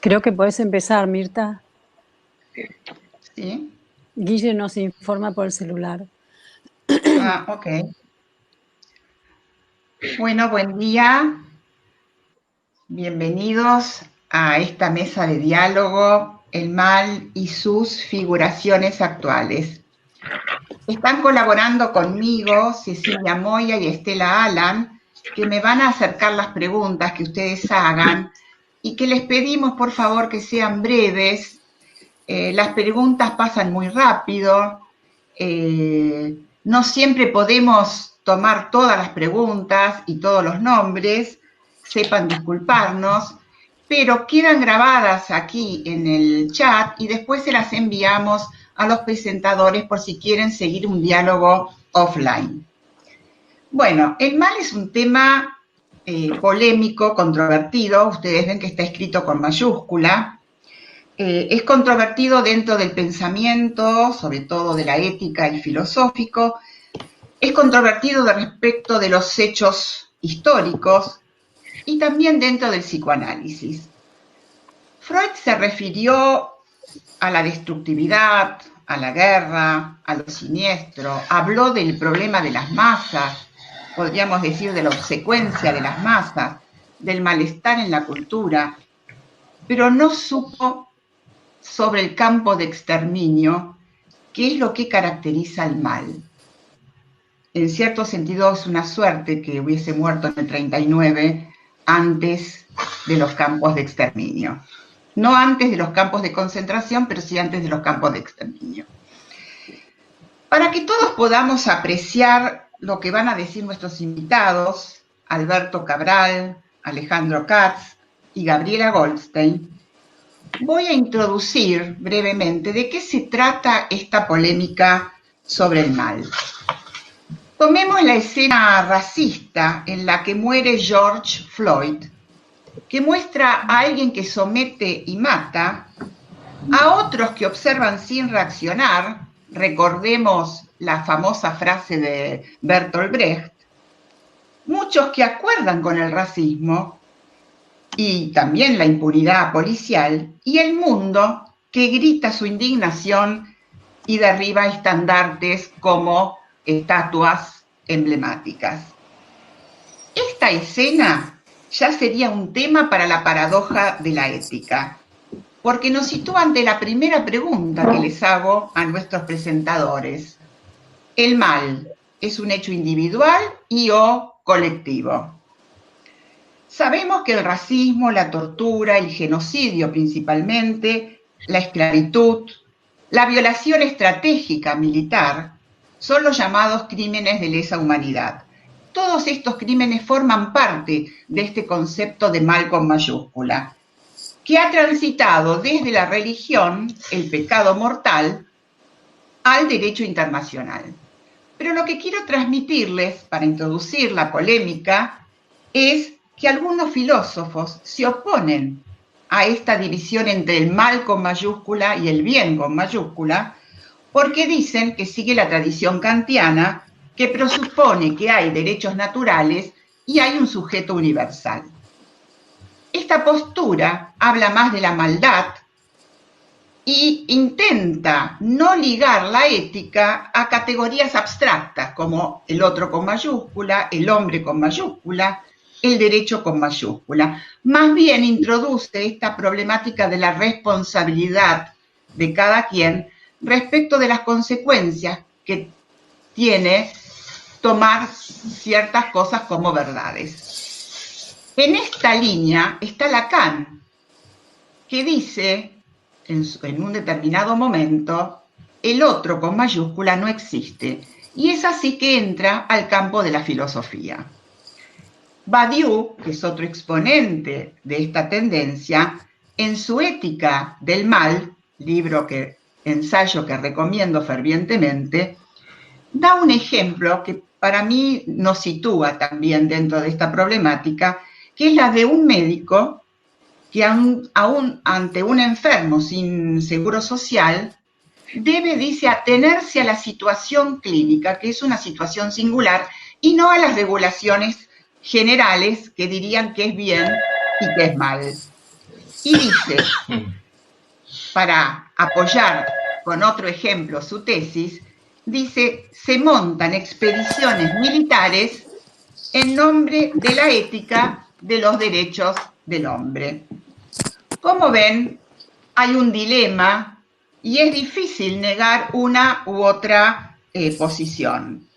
Creo que puedes empezar, Mirta. Sí. Guille nos informa por el celular. Ah, ok. Bueno, buen día. Bienvenidos a esta mesa de diálogo, el mal y sus figuraciones actuales. Están colaborando conmigo Cecilia Moya y Estela Alan, que me van a acercar las preguntas que ustedes hagan y que les pedimos por favor que sean breves. Las preguntas pasan muy rápido. No siempre podemos tomar todas las preguntas y todos los nombres, sepan disculparnos, pero quedan grabadas aquí en el chat y después se las enviamos a los presentadores por si quieren seguir un diálogo offline. Bueno, el mal es un tema polémico, controvertido. Ustedes ven que está escrito con mayúscula. Es controvertido dentro del pensamiento, sobre todo de la ética y filosófico. Es controvertido respecto de los hechos históricos y también dentro del psicoanálisis. Freud se refirió a la destructividad, a la guerra, a lo siniestro, habló del problema de las masas, podríamos decir de la obsecuencia de las masas, del malestar en la cultura, pero no supo sobre el campo de exterminio, que es lo que caracteriza al mal. En cierto sentido es una suerte que hubiese muerto en el 39 antes de los campos de exterminio. No antes de los campos de concentración, pero sí antes de los campos de exterminio. Para que todos podamos apreciar lo que van a decir nuestros invitados, Alberto Cabral, Alejandro Katz y Gabriela Goldstein, voy a introducir brevemente de qué se trata esta polémica sobre el mal. Tomemos la escena racista en la que muere George Floyd, que muestra a alguien que somete y mata, a otros que observan sin reaccionar, recordemos la famosa frase de Bertolt Brecht, muchos que acuerdan con el racismo y también la impunidad policial, y el mundo que grita su indignación y derriba estandartes como estatuas emblemáticas. Esta escena ya sería un tema para la paradoja de la ética, porque nos sitúa ante la primera pregunta que les hago a nuestros presentadores. ¿El mal es un hecho individual y o colectivo? Sabemos que el racismo, la tortura, el genocidio principalmente, la esclavitud, la violación estratégica militar son los llamados crímenes de lesa humanidad. Todos estos crímenes forman parte de este concepto de mal con mayúscula, que ha transitado desde la religión, el pecado mortal, al derecho internacional. Pero lo que quiero transmitirles para introducir la polémica es que algunos filósofos se oponen a esta división entre el mal con mayúscula y el bien con mayúscula, porque dicen que sigue la tradición kantiana que presupone que hay derechos naturales y hay un sujeto universal. Esta postura habla más de la maldad y intenta no ligar la ética a categorías abstractas como el otro con mayúscula, el hombre con mayúscula, el derecho con mayúscula. Más bien introduce esta problemática de la responsabilidad de cada quien respecto de las consecuencias que tiene tomar ciertas cosas como verdades. En esta línea está Lacan, que dice en un determinado momento, el otro con mayúscula no existe, y es así que entra al campo de la filosofía. Badiou, que es otro exponente de esta tendencia, en su Ética del Mal, ensayo que recomiendo fervientemente, da un ejemplo que para mí nos sitúa también dentro de esta problemática, que es la de un médico que aún ante un enfermo sin seguro social, debe, dice, atenerse a la situación clínica, que es una situación singular, y no a las regulaciones generales que dirían que es bien y que es mal. Y dice, para apoyar con otro ejemplo su tesis, dice, se montan expediciones militares en nombre de la ética de los derechos del hombre. Como ven, hay un dilema y es difícil negar una u otra posición.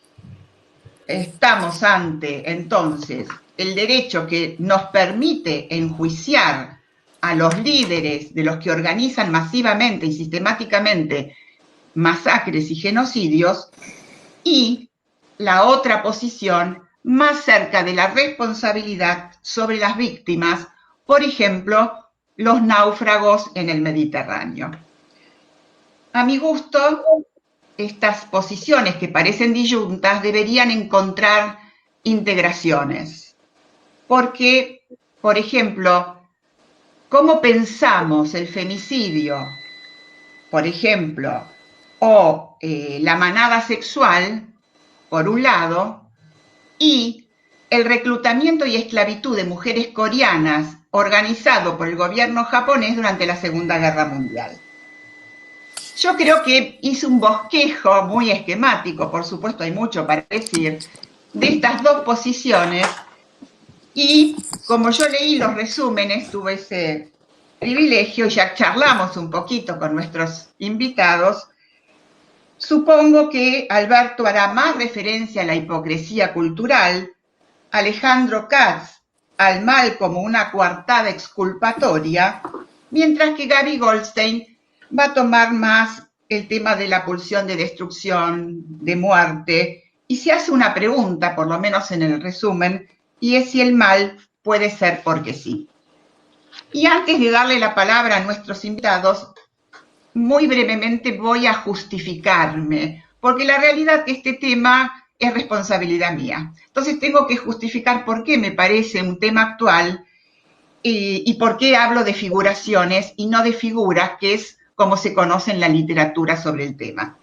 Estamos ante, entonces, el derecho que nos permite enjuiciar a los líderes de los que organizan masivamente y sistemáticamente masacres y genocidios, y la otra posición más cerca de la responsabilidad sobre las víctimas, por ejemplo, los náufragos en el Mediterráneo. A mi gusto, estas posiciones que parecen disyuntas deberían encontrar integraciones. Porque, por ejemplo, ¿cómo pensamos el femicidio, por ejemplo, o la manada sexual, por un lado, y el reclutamiento y esclavitud de mujeres coreanas organizado por el gobierno japonés durante la Segunda Guerra Mundial? Yo creo que hice un bosquejo muy esquemático, por supuesto hay mucho para decir, de estas dos posiciones, y como yo leí los resúmenes, tuve ese privilegio, y ya charlamos un poquito con nuestros invitados, supongo que Alberto hará más referencia a la hipocresía cultural, Alejandro Katz al mal como una coartada exculpatoria, mientras que Gaby Goldstein va a tomar más el tema de la pulsión de destrucción, de muerte, y se hace una pregunta, por lo menos en el resumen, y es si el mal puede ser porque sí. Y antes de darle la palabra a nuestros invitados, muy brevemente voy a justificarme, porque la realidad es que este tema es responsabilidad mía. Entonces tengo que justificar por qué me parece un tema actual y por qué hablo de figuraciones y no de figuras, que es como se conoce en la literatura sobre el tema.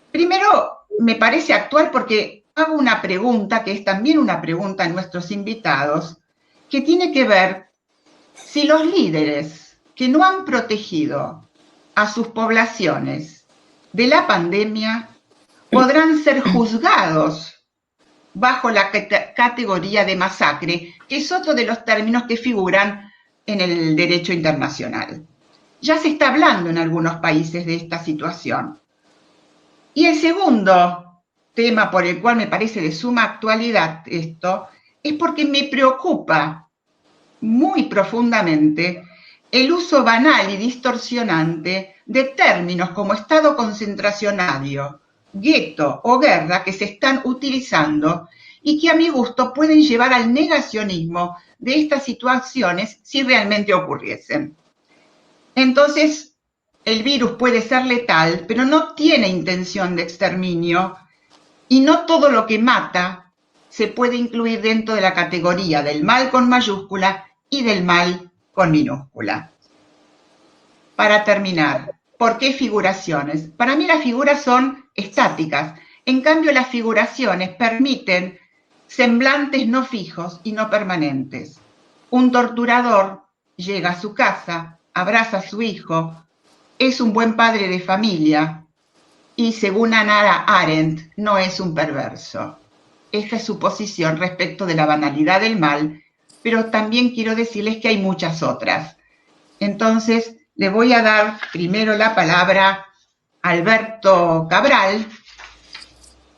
Primero, me parece actual porque hago una pregunta, que es también una pregunta a nuestros invitados, que tiene que ver si los líderes que no han protegido a sus poblaciones de la pandemia podrán ser juzgados bajo la categoría de masacre, que es otro de los términos que figuran en el derecho internacional. Ya se está hablando en algunos países de esta situación. Y el segundo tema por el cual me parece de suma actualidad esto, es porque me preocupa muy profundamente el uso banal y distorsionante de términos como estado concentracionario, gueto o guerra que se están utilizando y que a mi gusto pueden llevar al negacionismo de estas situaciones si realmente ocurriesen. Entonces, el virus puede ser letal, pero no tiene intención de exterminio y no todo lo que mata se puede incluir dentro de la categoría del mal con mayúscula y del mal con minúscula. Para terminar, ¿por qué figuraciones? Para mí las figuras son estáticas, en cambio las figuraciones permiten semblantes no fijos y no permanentes. Un torturador llega a su casa, abraza a su hijo, es un buen padre de familia y, según Hannah Arendt, no es un perverso. Esta es su posición respecto de la banalidad del mal, pero también quiero decirles que hay muchas otras. Entonces, le voy a dar primero la palabra a Alberto Cabral,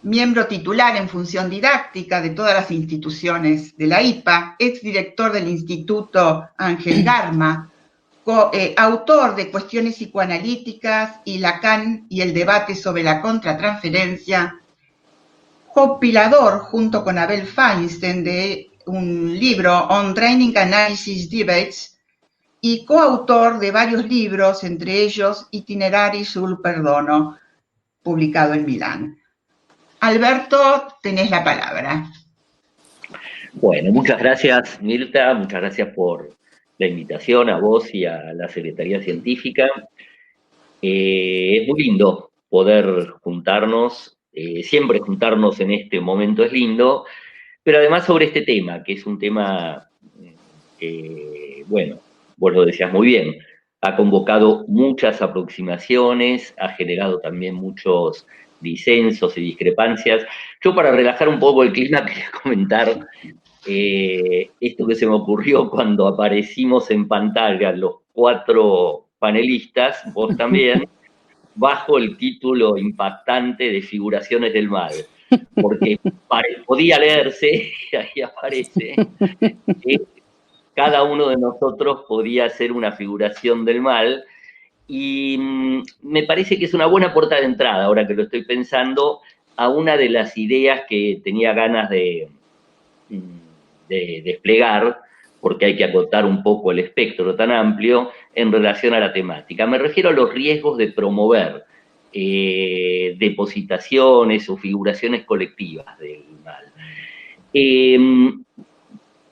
miembro titular en función didáctica de todas las instituciones de la IPA, exdirector del Instituto Ángel Garma, autor de Cuestiones psicoanalíticas y Lacan y el debate sobre la contratransferencia, compilador junto con Abel Feinstein de un libro On Training Analysis Debates y coautor de varios libros, entre ellos Itinerari sul Perdono, publicado en Milán. Alberto, tenés la palabra. Bueno, muchas gracias, Mirta, muchas gracias por la invitación a vos y a la Secretaría Científica. Es muy lindo poder juntarnos, siempre juntarnos en este momento es lindo, pero además sobre este tema, que es un tema, bueno, vos lo decías muy bien, ha convocado muchas aproximaciones, ha generado también muchos disensos y discrepancias. Yo, para relajar un poco el clima, quería comentar esto que se me ocurrió cuando aparecimos en pantalla los 4 panelistas, vos también, bajo el título impactante de Figuraciones del Mal, porque podía leerse, ahí aparece, que cada uno de nosotros podía ser una figuración del mal, y me parece que es una buena puerta de entrada, ahora que lo estoy pensando, a una de las ideas que tenía ganas de desplegar, porque hay que acotar un poco el espectro tan amplio en relación a la temática. Me refiero a los riesgos de promover depositaciones o figuraciones colectivas del mal.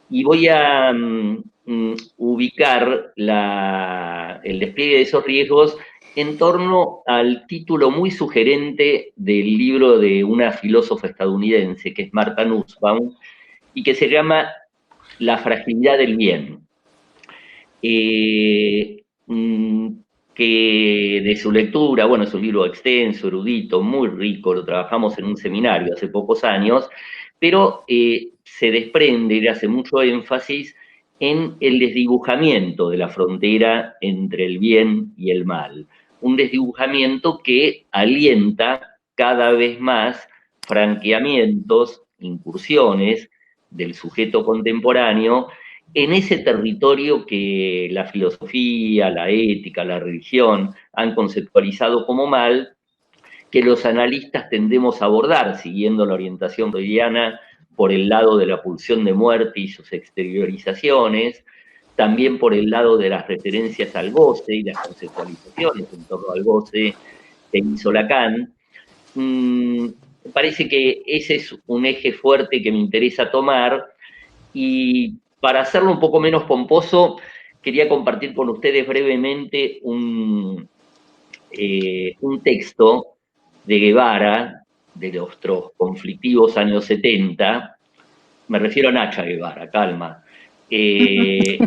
Y voy a ubicar el despliegue de esos riesgos en torno al título muy sugerente del libro de una filósofa estadounidense, que es Martha Nussbaum, y que se llama La fragilidad del bien. Que de su lectura, bueno, es un libro extenso, erudito, muy rico, lo trabajamos en un seminario hace pocos años, pero se desprende y hace mucho énfasis en el desdibujamiento de la frontera entre el bien y el mal. Un desdibujamiento que alienta cada vez más franqueamientos, incursiones del sujeto contemporáneo en ese territorio que la filosofía, la ética, la religión han conceptualizado como mal, que los analistas tendemos a abordar siguiendo la orientación freudiana por el lado de la pulsión de muerte y sus exteriorizaciones, también por el lado de las referencias al goce y las conceptualizaciones en torno al goce que hizo Lacan. Me parece que ese es un eje fuerte que me interesa tomar, y para hacerlo un poco menos pomposo, quería compartir con ustedes brevemente un texto de Guevara, de nuestros conflictivos años 70, me refiero a Nacha Guevara, calma, tiene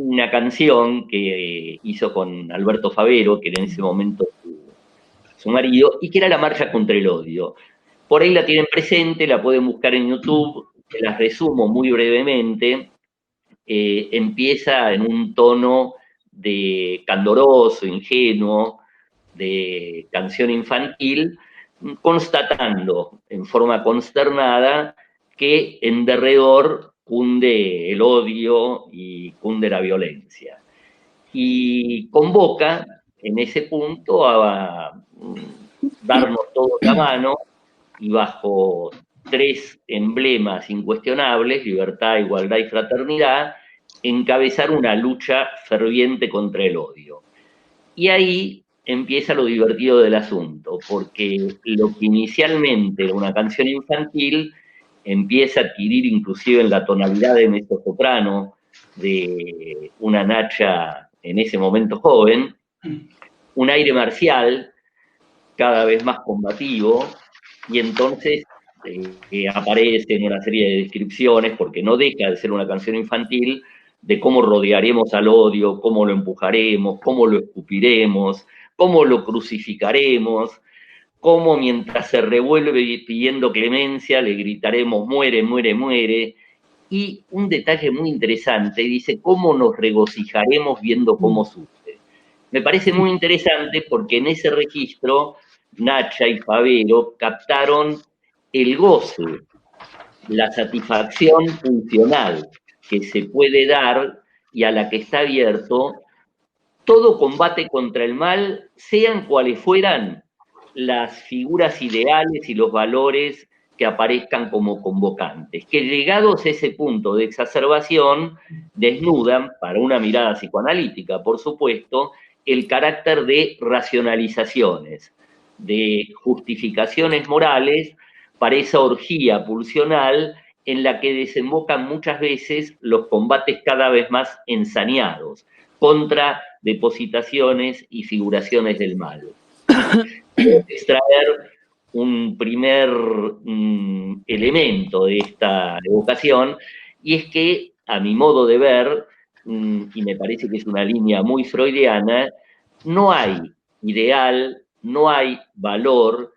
una canción que hizo con Alberto Favero, que era en ese momento su marido, y que era la marcha contra el odio. Por ahí la tienen presente, la pueden buscar en YouTube, te las resumo muy brevemente. Empieza en un tono de candoroso, ingenuo, de canción infantil, constatando en forma consternada que en derredor cunde el odio y cunde la violencia. Y convoca en ese punto a darnos todos la mano, y bajo 3 emblemas incuestionables, libertad, igualdad y fraternidad, encabezar una lucha ferviente contra el odio. Y ahí empieza lo divertido del asunto, porque lo que inicialmente era una canción infantil empieza a adquirir, inclusive en la tonalidad de mezzosoprano de una Nacha en ese momento joven, un aire marcial cada vez más combativo, y entonces aparecen una serie de descripciones, porque no deja de ser una canción infantil, de cómo rodearemos al odio, cómo lo empujaremos, cómo lo escupiremos, cómo lo crucificaremos, cómo mientras se revuelve pidiendo clemencia le gritaremos muere, muere, muere. Y un detalle muy interesante, dice cómo nos regocijaremos viendo cómo sufre. Me parece muy interesante porque en ese registro Nacha y Favero captaron el goce, la satisfacción funcional que se puede dar y a la que está abierto todo combate contra el mal, sean cuales fueran las figuras ideales y los valores que aparezcan como convocantes, que llegados a ese punto de exacerbación, desnudan, para una mirada psicoanalítica, por supuesto, el carácter de racionalizaciones, de justificaciones morales para esa orgía pulsional en la que desembocan muchas veces los combates cada vez más ensañados contra depositaciones y figuraciones del mal. Extraer un primer elemento de esta evocación, y es que, a mi modo de ver, y me parece que es una línea muy freudiana, no hay ideal, no hay valor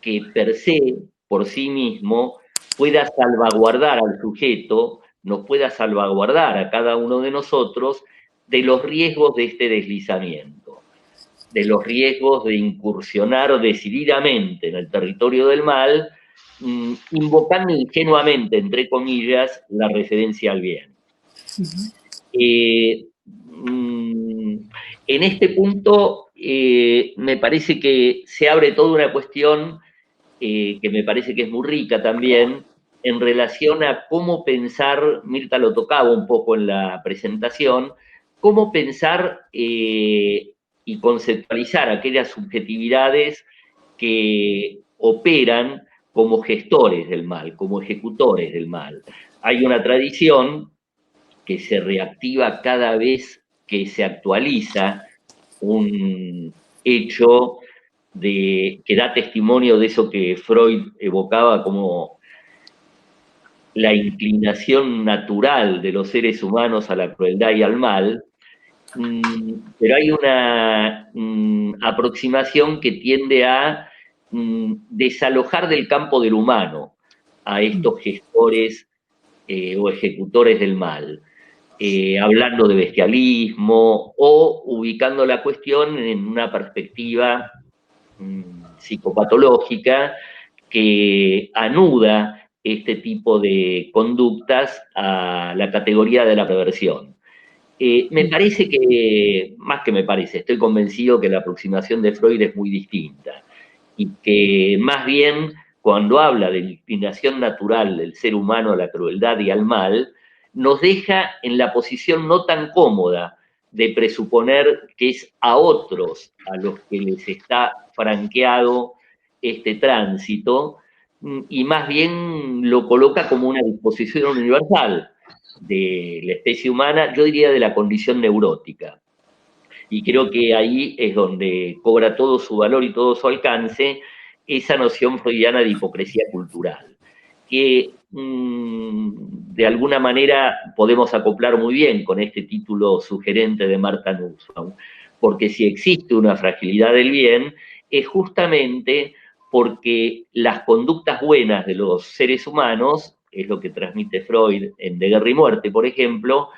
que per se, por sí mismo, pueda salvaguardar al sujeto, nos pueda salvaguardar a cada uno de nosotros de los riesgos de este deslizamiento, de los riesgos de incursionar decididamente en el territorio del mal, invocando ingenuamente, entre comillas, la referencia al bien. En este punto, me parece que se abre toda una cuestión que me parece que es muy rica también, en relación a cómo pensar, Mirta lo tocaba un poco en la presentación, cómo pensar y conceptualizar aquellas subjetividades que operan como gestores del mal, como ejecutores del mal. Hay una tradición que se reactiva cada vez que se actualiza un hecho que da testimonio de eso que Freud evocaba como la inclinación natural de los seres humanos a la crueldad y al mal, pero hay una aproximación que tiende a desalojar del campo del humano a estos gestores o ejecutores del mal. Hablando de bestialismo o ubicando la cuestión en una perspectiva psicopatológica que anuda este tipo de conductas a la categoría de la perversión. Me parece que, más que me parece, estoy convencido que la aproximación de Freud es muy distinta y que más bien cuando habla de la inclinación natural del ser humano a la crueldad y al mal, nos deja en la posición no tan cómoda de presuponer que es a otros a los que les está franqueado este tránsito, y más bien lo coloca como una disposición universal de la especie humana, yo diría de la condición neurótica. Y creo que ahí es donde cobra todo su valor y todo su alcance esa noción freudiana de hipocresía cultural, que de alguna manera podemos acoplar muy bien con este título sugerente de Martha Nussbaum, porque si existe una fragilidad del bien, es justamente porque las conductas buenas de los seres humanos, es lo que transmite Freud en De Guerra y Muerte, por ejemplo,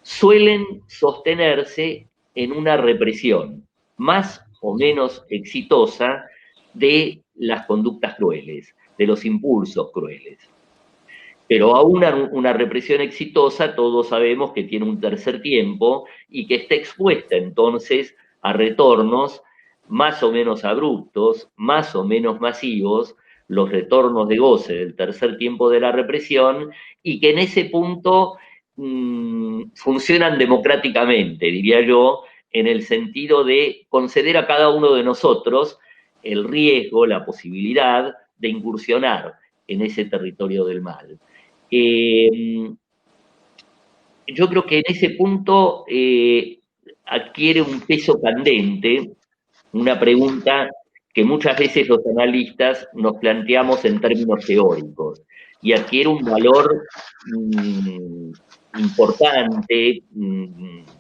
suelen sostenerse en una represión más o menos exitosa de las conductas crueles, de los impulsos crueles. Pero aún una represión exitosa, todos sabemos que tiene un tercer tiempo y que está expuesta entonces a retornos más o menos abruptos, más o menos masivos, los retornos de goce del tercer tiempo de la represión, y que en ese punto funcionan democráticamente, diría yo, en el sentido de conceder a cada uno de nosotros el riesgo, la posibilidad de incursionar en ese territorio del mal. Yo creo que en ese punto adquiere un peso candente una pregunta que muchas veces los analistas nos planteamos en términos teóricos y adquiere un valor importante,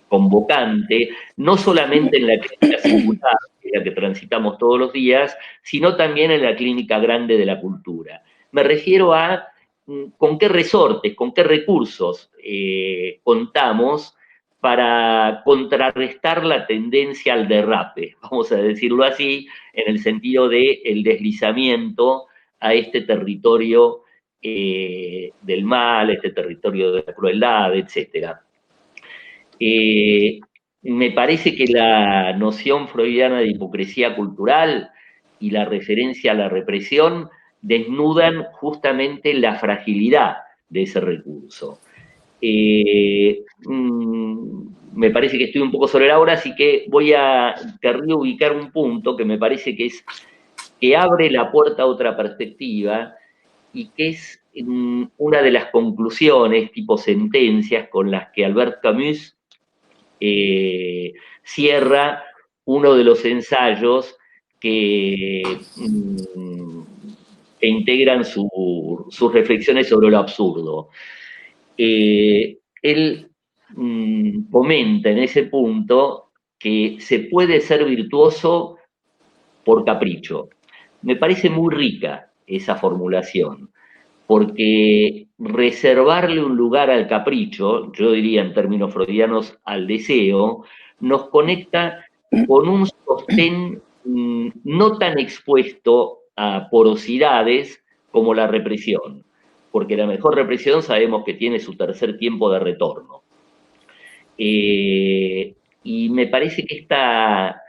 convocante, no solamente en la clínica singular, que es la que transitamos todos los días, sino también en la clínica grande de la cultura. Me refiero a con qué resortes, con qué recursos contamos para contrarrestar la tendencia al derrape, vamos a decirlo así, en el sentido del deslizamiento a este territorio del mal, este territorio de la crueldad, etc. Me parece que la noción freudiana de hipocresía cultural y la referencia a la represión desnudan justamente la fragilidad de ese recurso. Me parece que estoy un poco sobre la hora, así que querría ubicar un punto que me parece que abre la puerta a otra perspectiva y que es una de las conclusiones, tipo sentencias, con las que Albert Camus cierra uno de los ensayos que integran sus reflexiones sobre lo absurdo. él comenta en ese punto que se puede ser virtuoso por capricho. Me parece muy rica esa formulación, porque reservarle un lugar al capricho, yo diría en términos freudianos al deseo, nos conecta con un sostén no tan expuesto a porosidades como la represión, porque la mejor represión sabemos que tiene su tercer tiempo de retorno. Y me parece que esta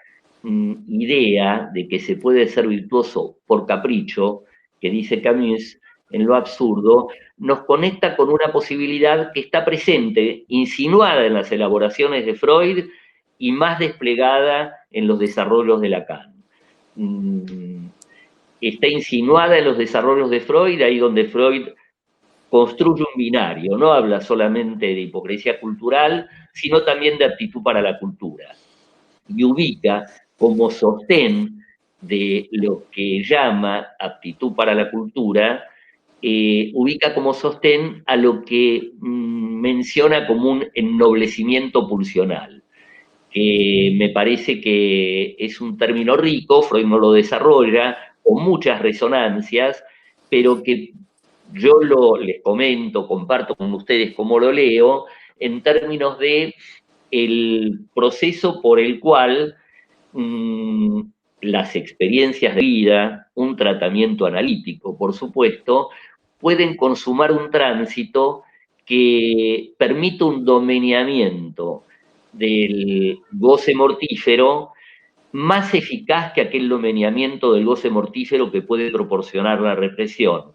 idea de que se puede ser virtuoso por capricho, que dice Camus en Lo absurdo, nos conecta con una posibilidad que está presente, insinuada en las elaboraciones de Freud y más desplegada en los desarrollos de Lacan. Está insinuada en los desarrollos de Freud, ahí donde Freud construye un binario, no habla solamente de hipocresía cultural, sino también de aptitud para la cultura. Y ubica como sostén de lo que llama aptitud para la cultura, ubica como sostén a lo que menciona como un ennoblecimiento pulsional, que me parece que es un término rico, Freud no lo desarrolla, con muchas resonancias, pero que yo les comento, comparto con ustedes cómo lo leo, en términos de el proceso por el cual las experiencias de vida, un tratamiento analítico, por supuesto, pueden consumar un tránsito que permite un domeñamiento del goce mortífero más eficaz que aquel domeñamiento del goce mortífero que puede proporcionar la represión.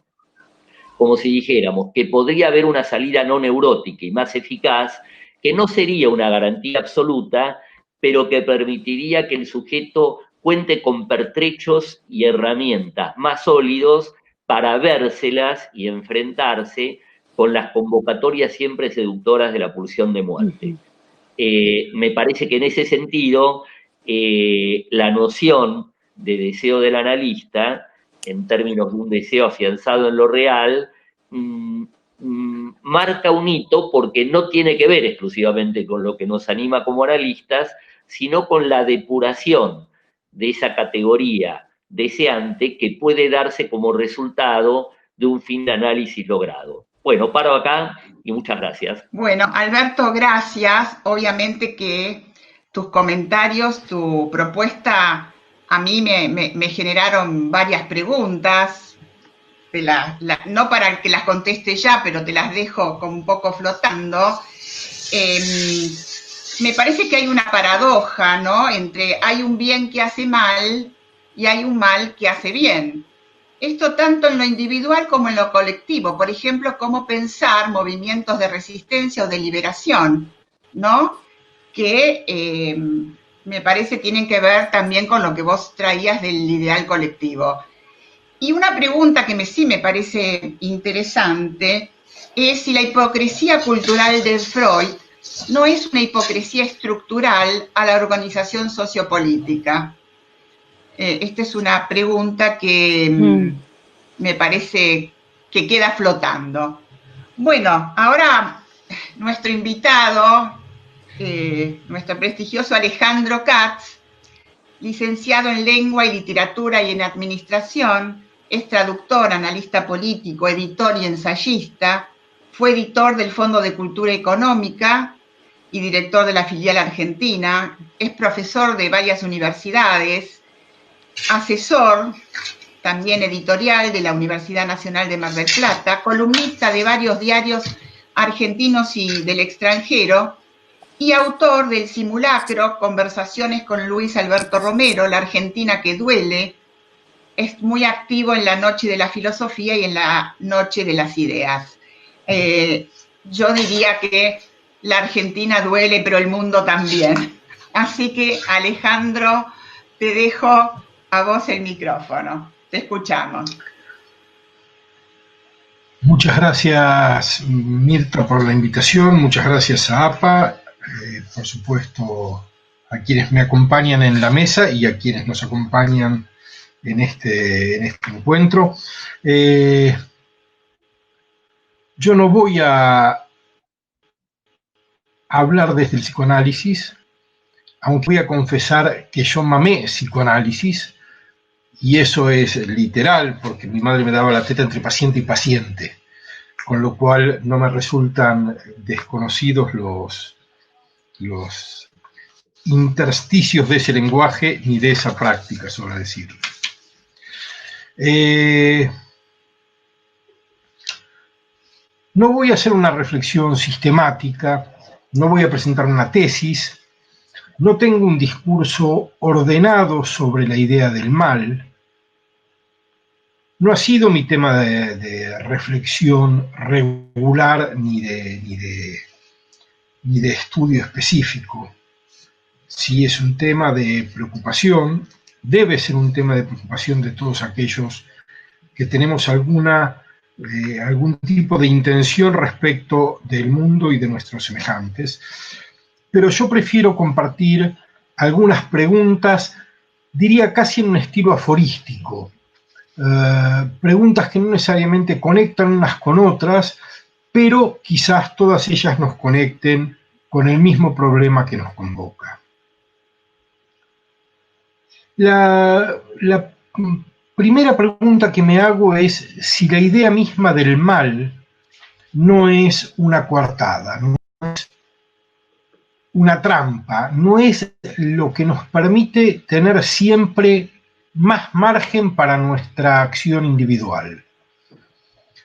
Como si dijéramos que podría haber una salida no neurótica y más eficaz, que no sería una garantía absoluta, pero que permitiría que el sujeto cuente con pertrechos y herramientas más sólidos para vérselas y enfrentarse con las convocatorias siempre seductoras de la pulsión de muerte. Me parece que en ese sentido, la noción de deseo del analista, en términos de un deseo afianzado en lo real, marca un hito porque no tiene que ver exclusivamente con lo que nos anima como analistas, sino con la depuración de esa categoría deseante que puede darse como resultado de un fin de análisis logrado. Bueno, paro acá y muchas gracias. Bueno, Alberto, gracias. Obviamente que tus comentarios, tu propuesta, a mí me generaron varias preguntas. No para que las conteste ya, pero te las dejo como un poco flotando. Me parece que hay una paradoja, ¿no? Entre hay un bien que hace mal y hay un mal que hace bien. Esto tanto en lo individual como en lo colectivo. Por ejemplo, cómo pensar movimientos de resistencia o de liberación, ¿no? Que me parece tienen que ver también con lo que vos traías del ideal colectivo. Y una pregunta que sí me parece interesante es si la hipocresía cultural de Freud no es una hipocresía estructural a la organización sociopolítica. Esta es una pregunta que me parece que queda flotando. Bueno, ahora nuestro invitado, nuestro prestigioso Alejandro Katz, licenciado en Lengua y Literatura y en Administración, es traductor, analista político, editor y ensayista, fue editor del Fondo de Cultura Económica y director de la filial argentina, es profesor de varias universidades, asesor también editorial de la Universidad Nacional de Mar del Plata, columnista de varios diarios argentinos y del extranjero, y autor del Simulacro, Conversaciones con Luis Alberto Romero, La Argentina que duele. Es muy activo en la Noche de la Filosofía y en la Noche de las Ideas. Yo diría que la Argentina duele, pero el mundo también. Así que, Alejandro, te dejo a vos el micrófono. Te escuchamos. Muchas gracias, Mirta, por la invitación. Muchas gracias a APA. Por supuesto, a quienes me acompañan en la mesa y a quienes nos acompañan en este encuentro. Yo no voy a hablar desde el psicoanálisis, aunque voy a confesar que yo mamé psicoanálisis, y eso es literal, porque mi madre me daba la teta entre paciente y paciente, con lo cual no me resultan desconocidos los intersticios de ese lenguaje ni de esa práctica, sobre decirlo. No voy a hacer una reflexión sistemática, no voy a presentar una tesis, no tengo un discurso ordenado sobre la idea del mal. No ha sido mi tema de reflexión regular ni de estudio específico. Si es un tema de preocupación, debe ser un tema de preocupación de todos aquellos que tenemos algún tipo de intención respecto del mundo y de nuestros semejantes. Pero yo prefiero compartir algunas preguntas, diría casi en un estilo aforístico, preguntas que no necesariamente conectan unas con otras, pero quizás todas ellas nos conecten con el mismo problema que nos convoca. La primera pregunta que me hago es si la idea misma del mal no es una coartada, no es una trampa, no es lo que nos permite tener siempre más margen para nuestra acción individual.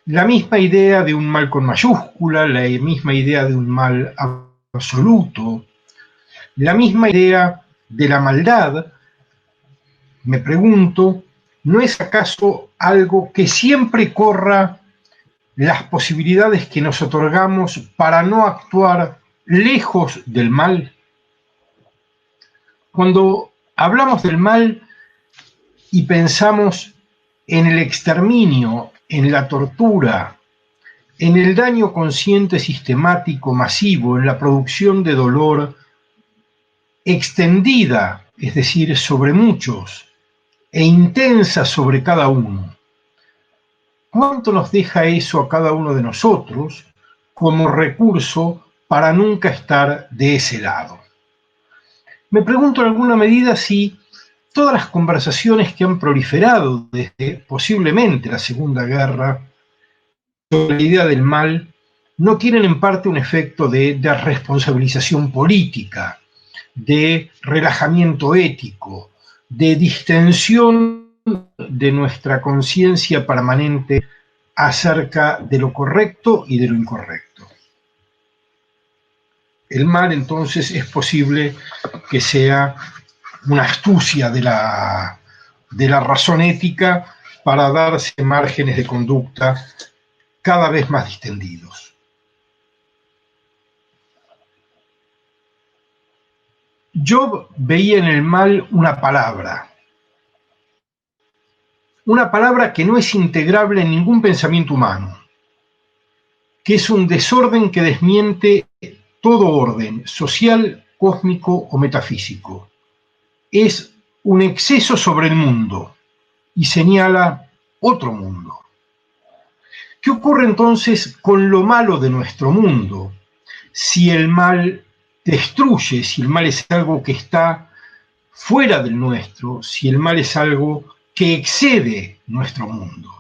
La misma idea de un mal con mayúscula, la misma idea de un mal absoluto, la misma idea de la maldad, me pregunto, ¿no es acaso algo que siempre corra las posibilidades que nos otorgamos para no actuar lejos del mal? Cuando hablamos del mal y pensamos en el exterminio, en la tortura, en el daño consciente sistemático masivo, en la producción de dolor extendida, es decir, sobre muchos, e intensa sobre cada uno, ¿cuánto nos deja eso a cada uno de nosotros como recurso para nunca estar de ese lado? Me pregunto en alguna medida si todas las conversaciones que han proliferado desde posiblemente la Segunda Guerra sobre la idea del mal no tienen en parte un efecto de responsabilización política, de relajamiento ético, de distensión de nuestra conciencia permanente acerca de lo correcto y de lo incorrecto. El mal, entonces, es posible que sea una astucia de la razón ética para darse márgenes de conducta cada vez más distendidos. Job veía en el mal una palabra que no es integrable en ningún pensamiento humano, que es un desorden que desmiente todo orden social, cósmico o metafísico. Es un exceso sobre el mundo y señala otro mundo. ¿Qué ocurre entonces con lo malo de nuestro mundo? Si el mal destruye, si el mal es algo que está fuera del nuestro, si el mal es algo que excede nuestro mundo.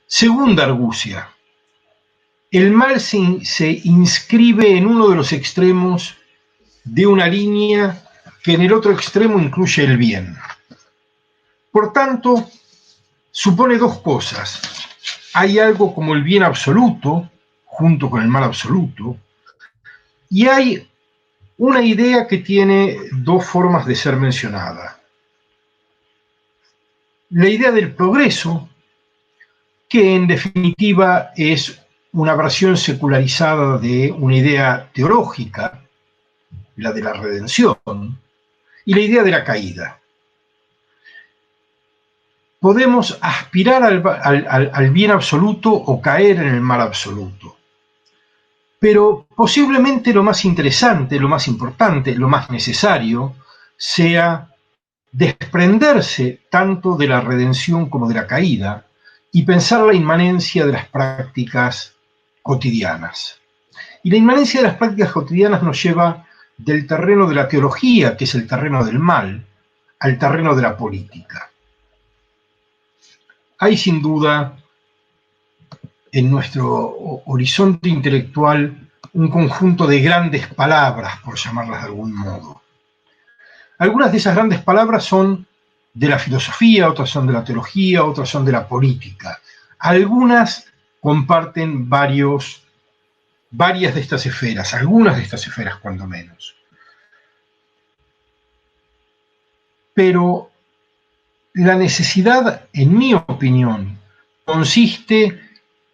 Segunda argucia. El mal se inscribe en uno de los extremos de una línea que en el otro extremo incluye el bien. Por tanto, supone dos cosas. Hay algo como el bien absoluto, junto con el mal absoluto, y hay una idea que tiene dos formas de ser mencionada. La idea del progreso, que en definitiva es una versión secularizada de una idea teológica, la de la redención, y la idea de la caída. Podemos aspirar al bien absoluto o caer en el mal absoluto. Pero posiblemente lo más interesante, lo más importante, lo más necesario, sea desprenderse tanto de la redención como de la caída y pensar la inmanencia de las prácticas cotidianas. Y la inmanencia de las prácticas cotidianas nos lleva del terreno de la teología, que es el terreno del mal, al terreno de la política. Hay sin duda en nuestro horizonte intelectual un conjunto de grandes palabras, por llamarlas de algún modo. Algunas de esas grandes palabras son de la filosofía, otras son de la teología, otras son de la política. Algunas comparten varias de estas esferas, algunas de estas esferas cuando menos. Pero la necesidad, en mi opinión, consiste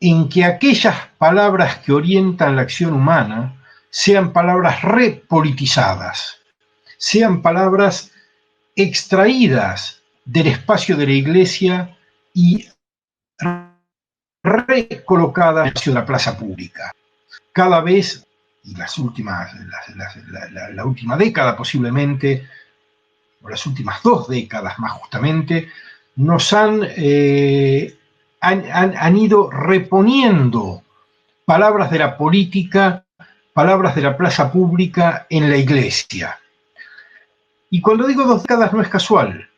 en que aquellas palabras que orientan la acción humana sean palabras repolitizadas, sean palabras extraídas del espacio de la Iglesia y recolocadas en el espacio de la plaza pública. Cada vez, y la última década posiblemente, o las últimas 2 décadas más justamente, nos han ido reponiendo palabras de la política, palabras de la plaza pública en la Iglesia. Y cuando digo 2 décadas no es casual.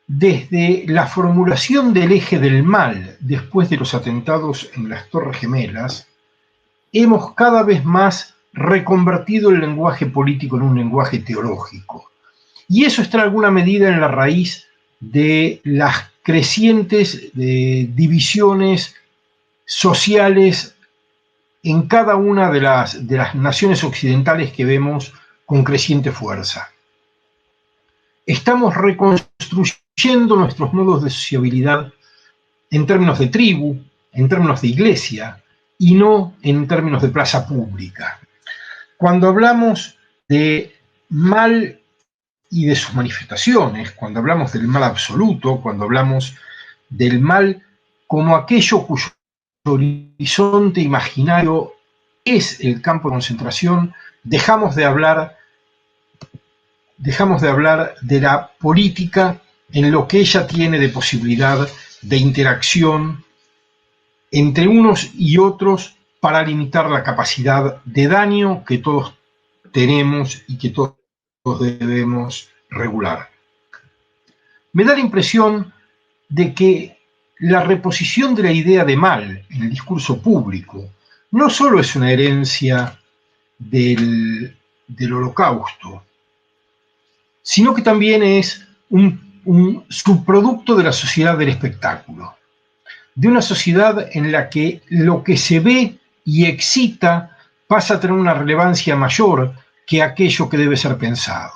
Desde la formulación del eje del mal después de los atentados en las Torres Gemelas, hemos cada vez más reconvertido el lenguaje político en un lenguaje teológico. Y eso está en alguna medida en la raíz de las crecientes divisiones sociales en cada una de las naciones occidentales que vemos con creciente fuerza. Estamos reconstruyendo nuestros modos de sociabilidad en términos de tribu, en términos de iglesia, y no en términos de plaza pública. Cuando hablamos de mal y de sus manifestaciones, cuando hablamos del mal absoluto, cuando hablamos del mal como aquello cuyo horizonte imaginario es el campo de concentración, dejamos de hablar de la política en lo que ella tiene de posibilidad de interacción entre unos y otros para limitar la capacidad de daño que todos tenemos y que todos debemos regular. Me da la impresión de que la reposición de la idea de mal en el discurso público no solo es una herencia del Holocausto, sino que también es un subproducto de la sociedad del espectáculo, de una sociedad en la que lo que se ve y excita pasa a tener una relevancia mayor que aquello que debe ser pensado,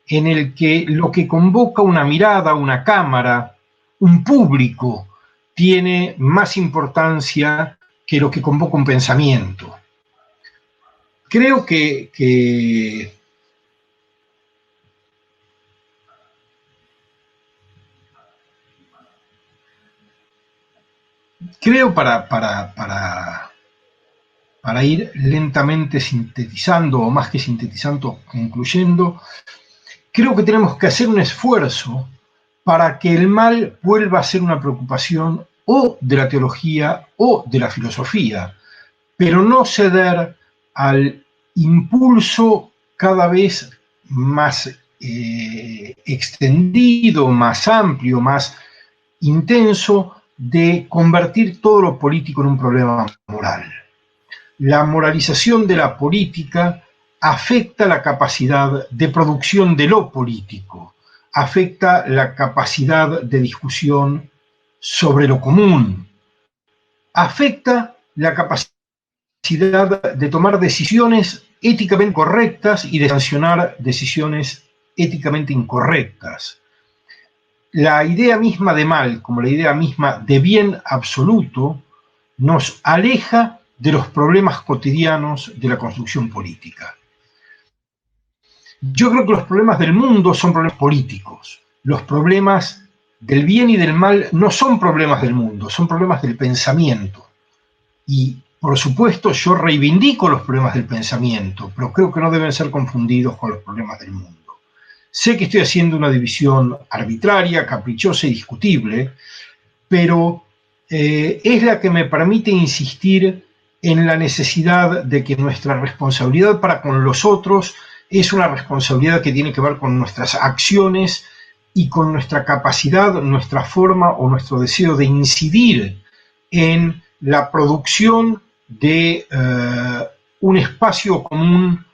en el que lo que convoca una mirada, una cámara, un público, tiene más importancia que lo que convoca un pensamiento. Creo para ir lentamente sintetizando, o más que sintetizando, concluyendo, creo que tenemos que hacer un esfuerzo para que el mal vuelva a ser una preocupación o de la teología o de la filosofía, pero no ceder al impulso cada vez más extendido, más amplio, más intenso de convertir todo lo político en un problema moral. La moralización de la política afecta la capacidad de producción de lo político, afecta la capacidad de discusión sobre lo común, afecta la capacidad de tomar decisiones éticamente correctas y de sancionar decisiones éticamente incorrectas. La idea misma de mal, como la idea misma de bien absoluto, nos aleja de los problemas cotidianos de la construcción política. Yo creo que los problemas del mundo son problemas políticos. Los problemas del bien y del mal no son problemas del mundo, son problemas del pensamiento. Y, por supuesto, yo reivindico los problemas del pensamiento, pero creo que no deben ser confundidos con los problemas del mundo. Sé que estoy haciendo una división arbitraria, caprichosa y discutible, pero es la que me permite insistir en la necesidad de que nuestra responsabilidad para con los otros es una responsabilidad que tiene que ver con nuestras acciones y con nuestra capacidad, nuestra forma o nuestro deseo de incidir en la producción de un espacio común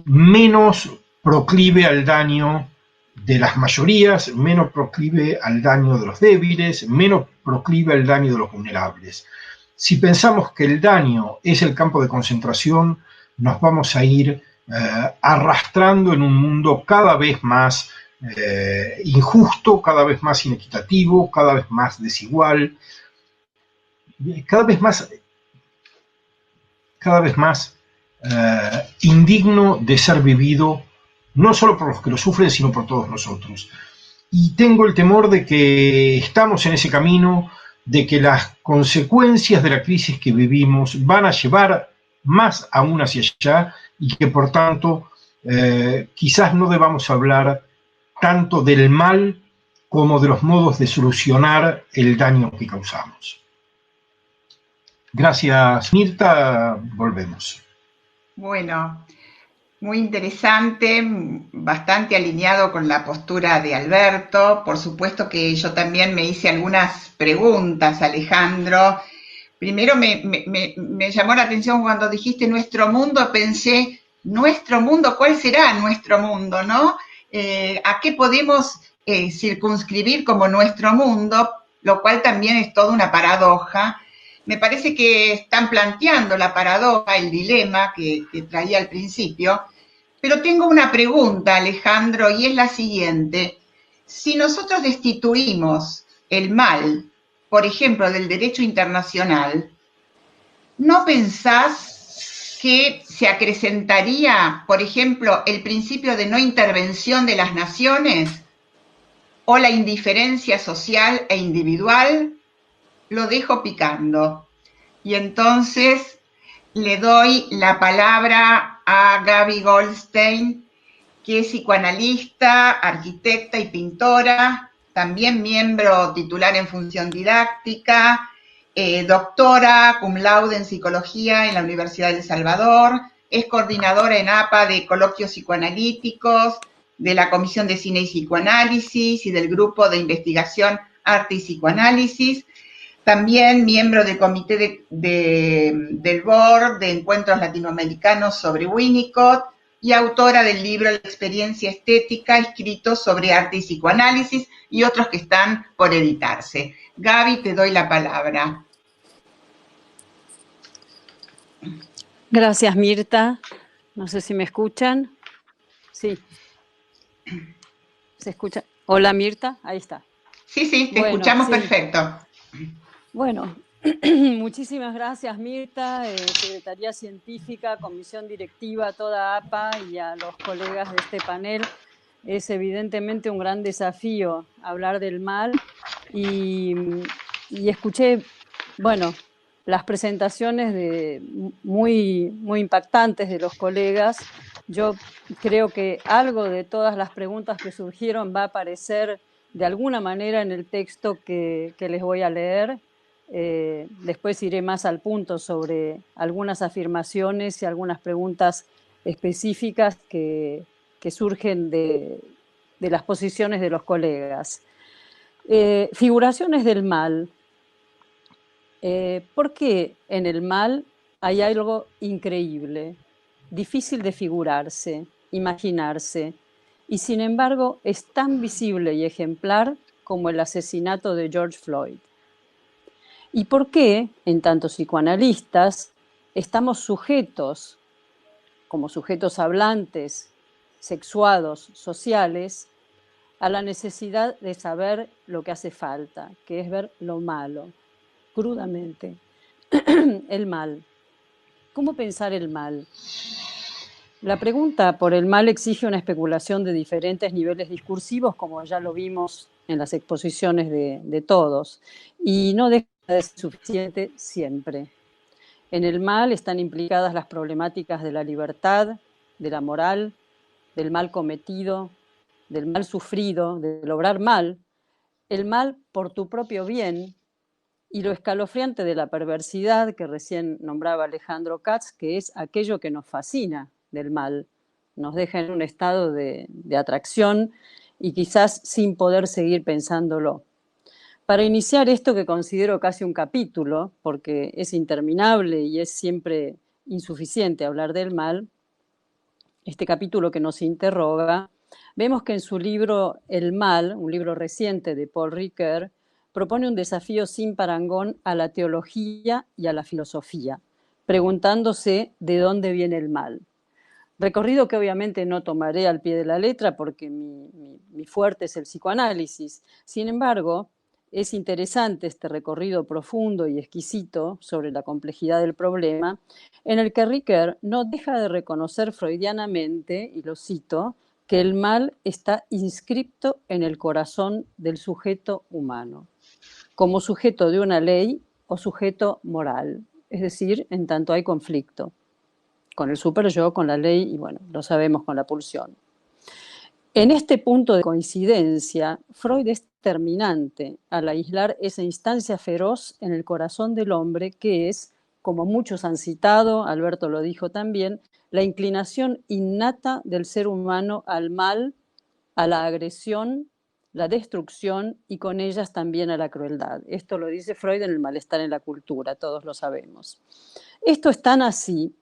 menos proclive al daño de las mayorías, menos proclive al daño de los débiles, menos proclive al daño de los vulnerables. Si pensamos que el daño es el campo de concentración, nos vamos a ir arrastrando en un mundo cada vez más injusto, cada vez más inequitativo, cada vez más desigual, cada vez más indigno de ser vivido, no solo por los que lo sufren, sino por todos nosotros. Y tengo el temor de que estamos en ese camino, de que las consecuencias de la crisis que vivimos van a llevar más aún hacia allá y que por tanto quizás no debamos hablar tanto del mal como de los modos de solucionar el daño que causamos. Gracias, Mirta. Volvemos. Bueno, muy interesante, bastante alineado con la postura de Alberto. Por supuesto que yo también me hice algunas preguntas, Alejandro. Primero me llamó la atención cuando dijiste nuestro mundo, pensé, nuestro mundo, ¿cuál será nuestro mundo, no? ¿A qué podemos circunscribir como nuestro mundo? Lo cual también es toda una paradoja. Me parece que están planteando la paradoja, el dilema que traía al principio, pero tengo una pregunta, Alejandro, y es la siguiente. Si nosotros destituimos el mal, por ejemplo, del derecho internacional, ¿no pensás que se acrecentaría, por ejemplo, el principio de no intervención de las naciones o la indiferencia social e individual? Lo dejo picando. Y entonces le doy la palabra a Gaby Goldstein, que es psicoanalista, arquitecta y pintora, también miembro titular en función didáctica, doctora cum laude en psicología en la Universidad de El Salvador, es coordinadora en APA de coloquios psicoanalíticos, de la Comisión de Cine y Psicoanálisis y del Grupo de Investigación Arte y Psicoanálisis. También miembro del comité del board de Encuentros Latinoamericanos sobre Winnicott y autora del libro La experiencia estética, escrito sobre arte y psicoanálisis y otros que están por editarse. Gaby, te doy la palabra. Gracias, Mirta. No sé si me escuchan. Sí. ¿Se escucha? Hola, Mirta. Ahí está. Sí, te escuchamos sí. Perfecto. Bueno, muchísimas gracias, Mirta, Secretaría Científica, Comisión Directiva, toda APA y a los colegas de este panel. Es evidentemente un gran desafío hablar del mal y escuché, bueno, las presentaciones muy impactantes de los colegas. Yo creo que algo de todas las preguntas que surgieron va a aparecer de alguna manera en el texto que les voy a leer. Después iré más al punto sobre algunas afirmaciones y algunas preguntas específicas que surgen de las posiciones de los colegas. Figuraciones del mal. ¿Por qué en el mal hay algo increíble, difícil de figurarse, imaginarse, y sin embargo es tan visible y ejemplar como el asesinato de George Floyd? ¿Y por qué, en tanto psicoanalistas, estamos sujetos, como sujetos hablantes, sexuados, sociales, a la necesidad de saber lo que hace falta, que es ver lo malo, crudamente? El mal. ¿Cómo pensar el mal? La pregunta por el mal exige una especulación de diferentes niveles discursivos, como ya lo vimos en las exposiciones de todos, y no deja de ser suficiente siempre. En el mal están implicadas las problemáticas de la libertad, de la moral, del mal cometido, del mal sufrido, del obrar mal, el mal por tu propio bien, y lo escalofriante de la perversidad que recién nombraba Alejandro Katz, que es aquello que nos fascina del mal, nos deja en un estado de atracción y quizás sin poder seguir pensándolo. Para iniciar esto que considero casi un capítulo, porque es interminable y es siempre insuficiente hablar del mal, este capítulo que nos interroga, vemos que en su libro El mal, un libro reciente de Paul Ricoeur, propone un desafío sin parangón a la teología y a la filosofía, preguntándose de dónde viene el mal. Recorrido que obviamente no tomaré al pie de la letra porque mi fuerte es el psicoanálisis. Sin embargo, es interesante este recorrido profundo y exquisito sobre la complejidad del problema, en el que Ricoeur no deja de reconocer freudianamente, y lo cito, que el mal está inscripto en el corazón del sujeto humano, como sujeto de una ley o sujeto moral, es decir, en tanto hay conflicto con el superyo, con la ley y, bueno, lo sabemos, con la pulsión. En este punto de coincidencia, Freud es terminante al aislar esa instancia feroz en el corazón del hombre que es, como muchos han citado, Alberto lo dijo también, la inclinación innata del ser humano al mal, a la agresión, la destrucción y con ellas también a la crueldad. Esto lo dice Freud en El malestar en la cultura, todos lo sabemos. Esto es tan así,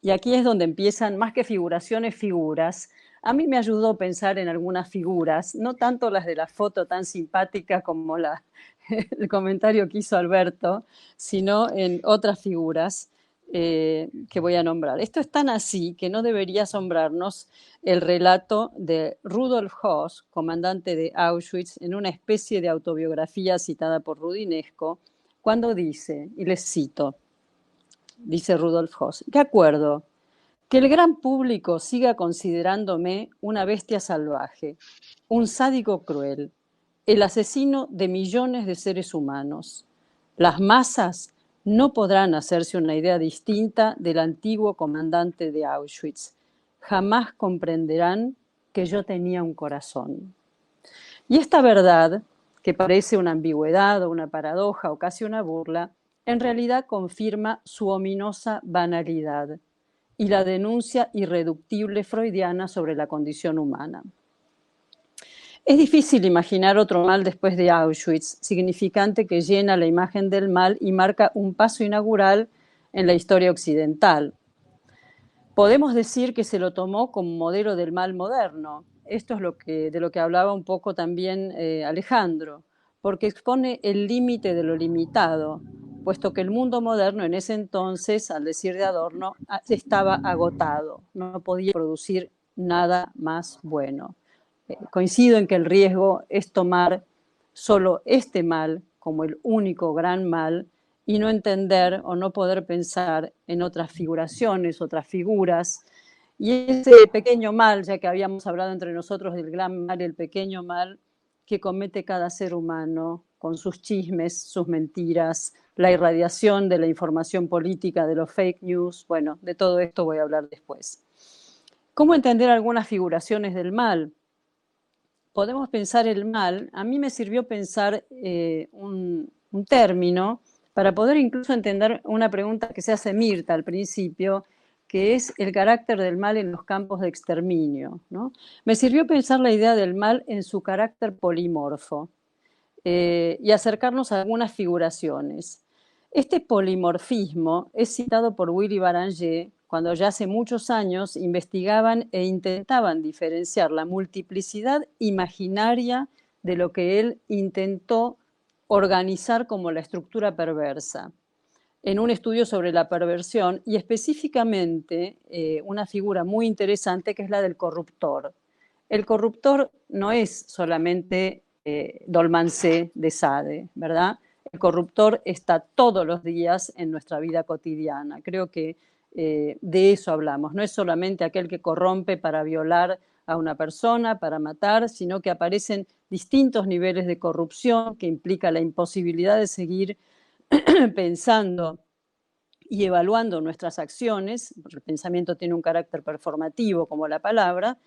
y aquí es donde empiezan, más que figuraciones, figuras. A mí me ayudó a pensar en algunas figuras, no tanto las de la foto tan simpática como el comentario que hizo Alberto, sino en otras figuras que voy a nombrar. Esto es tan así que no debería asombrarnos el relato de Rudolf Höss, comandante de Auschwitz, en una especie de autobiografía citada por Rudinesco, cuando dice, y les cito, dice Rudolf Höss, de acuerdo, que el gran público siga considerándome una bestia salvaje, un sádico cruel, el asesino de millones de seres humanos. Las masas no podrán hacerse una idea distinta del antiguo comandante de Auschwitz. Jamás comprenderán que yo tenía un corazón. Y esta verdad, que parece una ambigüedad o una paradoja o casi una burla, en realidad confirma su ominosa banalidad y la denuncia irreductible freudiana sobre la condición humana. Es difícil imaginar otro mal después de Auschwitz, significante que llena la imagen del mal y marca un paso inaugural en la historia occidental. Podemos decir que se lo tomó como modelo del mal moderno. Esto es de lo que hablaba un poco también Alejandro, porque expone el límite de lo limitado, puesto que el mundo moderno en ese entonces, al decir de Adorno, estaba agotado, no podía producir nada más bueno. Coincido en que el riesgo es tomar solo este mal como el único gran mal y no entender o no poder pensar en otras figuraciones, otras figuras. Y ese pequeño mal, ya que habíamos hablado entre nosotros del gran mal y el pequeño mal que comete cada ser humano con sus chismes, sus mentiras, la irradiación de la información política, de los fake news, bueno, de todo esto voy a hablar después. ¿Cómo entender algunas figuraciones del mal? Podemos pensar el mal, a mí me sirvió pensar un término para poder incluso entender una pregunta que se hace Mirta al principio, que es el carácter del mal en los campos de exterminio, ¿no? Me sirvió pensar la idea del mal en su carácter polimorfo y acercarnos a algunas figuraciones. Este polimorfismo es citado por Willy Baranger cuando ya hace muchos años investigaban e intentaban diferenciar la multiplicidad imaginaria de lo que él intentó organizar como la estructura perversa, en un estudio sobre la perversión y específicamente una figura muy interesante que es la del corruptor. El corruptor no es solamente Dolmancé de Sade, ¿verdad? El corruptor está todos los días en nuestra vida cotidiana. Creo que de eso hablamos. No es solamente aquel que corrompe para violar a una persona, para matar, sino que aparecen distintos niveles de corrupción que implica la imposibilidad de seguir pensando y evaluando nuestras acciones, porque el pensamiento tiene un carácter performativo como la palabra,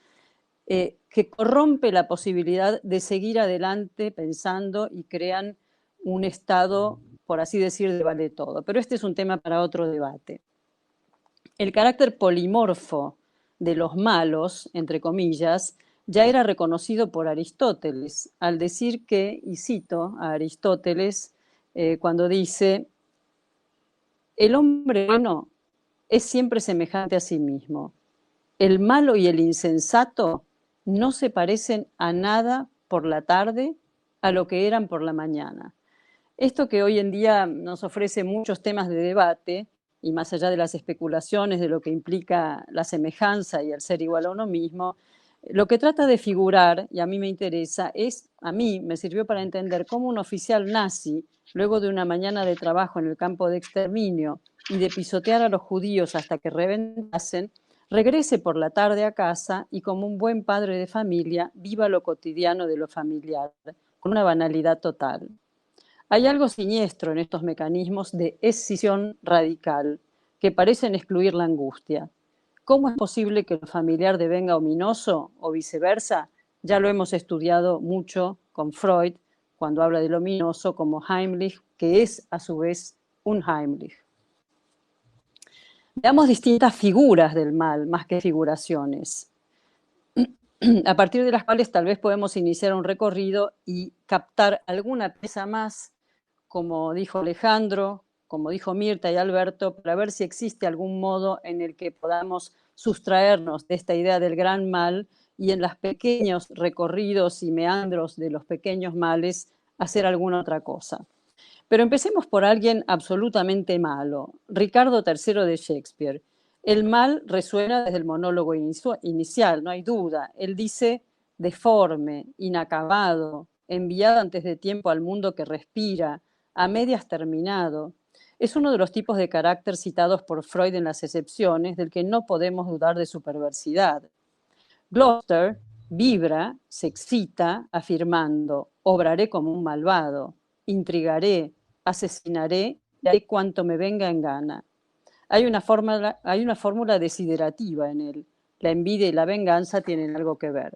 que corrompe la posibilidad de seguir adelante pensando y crean un estado, por así decir, de vale todo. Pero este es un tema para otro debate. El carácter polimorfo de los malos, entre comillas, ya era reconocido por Aristóteles, al decir que, y cito a Aristóteles, cuando dice, el hombre bueno es siempre semejante a sí mismo. El malo y el insensato no se parecen a nada por la tarde a lo que eran por la mañana. Esto que hoy en día nos ofrece muchos temas de debate, y más allá de las especulaciones de lo que implica la semejanza y el ser igual a uno mismo, lo que trata de figurar, y a mí me interesa, a mí me sirvió para entender cómo un oficial nazi, luego de una mañana de trabajo en el campo de exterminio y de pisotear a los judíos hasta que reventasen, regrese por la tarde a casa y como un buen padre de familia viva lo cotidiano de lo familiar, con una banalidad total. Hay algo siniestro en estos mecanismos de escisión radical que parecen excluir la angustia. ¿Cómo es posible que lo familiar devenga ominoso o viceversa? Ya lo hemos estudiado mucho con Freud cuando habla del ominoso como Heimlich, que es a su vez un Heimlich. Veamos distintas figuras del mal más que figuraciones, a partir de las cuales tal vez podemos iniciar un recorrido y captar alguna pieza más, como dijo Alejandro, como dijo Mirta y Alberto, para ver si existe algún modo en el que podamos sustraernos de esta idea del gran mal y en los pequeños recorridos y meandros de los pequeños males hacer alguna otra cosa. Pero empecemos por alguien absolutamente malo, Ricardo III de Shakespeare. El mal resuena desde el monólogo inicial, no hay duda. Él dice deforme, inacabado, enviado antes de tiempo al mundo que respira, a medias terminado. Es uno de los tipos de carácter citados por Freud en las excepciones, del que no podemos dudar de su perversidad. Gloucester vibra, se excita, afirmando, obraré como un malvado, intrigaré, asesinaré y haré cuanto me venga en gana. Hay una fórmula desiderativa en él. La envidia y la venganza tienen algo que ver.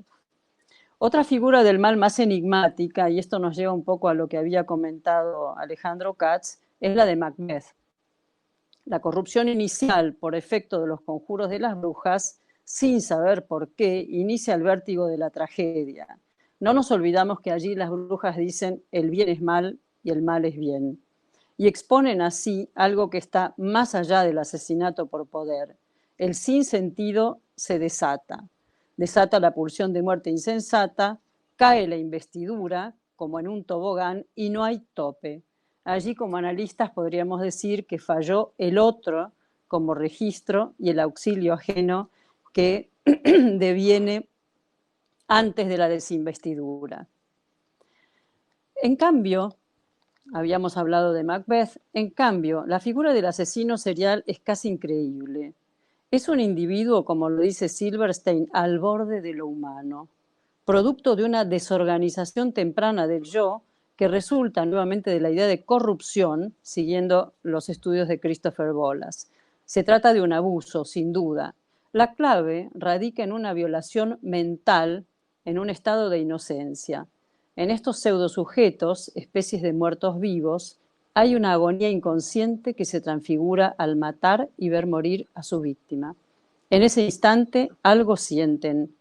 Otra figura del mal más enigmática, y esto nos lleva un poco a lo que había comentado Alejandro Katz, es la de Macbeth. La corrupción inicial por efecto de los conjuros de las brujas, sin saber por qué, inicia el vértigo de la tragedia. No nos olvidamos que allí las brujas dicen el bien es mal y el mal es bien, y exponen así algo que está más allá del asesinato por poder. El sinsentido se desata la pulsión de muerte insensata, cae la investidura como en un tobogán y no hay tope. Allí como analistas podríamos decir que falló el otro como registro y el auxilio ajeno que deviene antes de la desinvestidura. En cambio, habíamos hablado de Macbeth, en cambio, la figura del asesino serial es casi increíble. Es un individuo, como lo dice Silverstein, al borde de lo humano, producto de una desorganización temprana del yo que resulta nuevamente de la idea de corrupción, siguiendo los estudios de Christopher Bolas. Se trata de un abuso, sin duda. La clave radica en una violación mental, en un estado de inocencia. En estos pseudosujetos, especies de muertos vivos, hay una agonía inconsciente que se transfigura al matar y ver morir a su víctima. En ese instante algo sienten,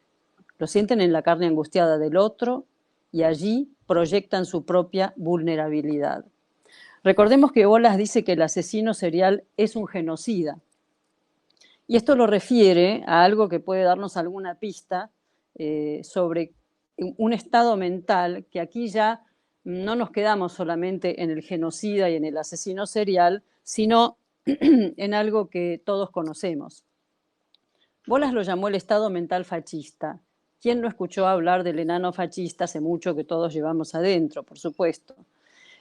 lo sienten en la carne angustiada del otro y allí proyectan su propia vulnerabilidad. Recordemos que Bolas dice que el asesino serial es un genocida. Y esto lo refiere a algo que puede darnos alguna pista sobre un estado mental que aquí ya no nos quedamos solamente en el genocida y en el asesino serial, sino en algo que todos conocemos. Bolas lo llamó el estado mental fascista. ¿Quién no escuchó hablar del enano fascista hace mucho que todos llevamos adentro, por supuesto?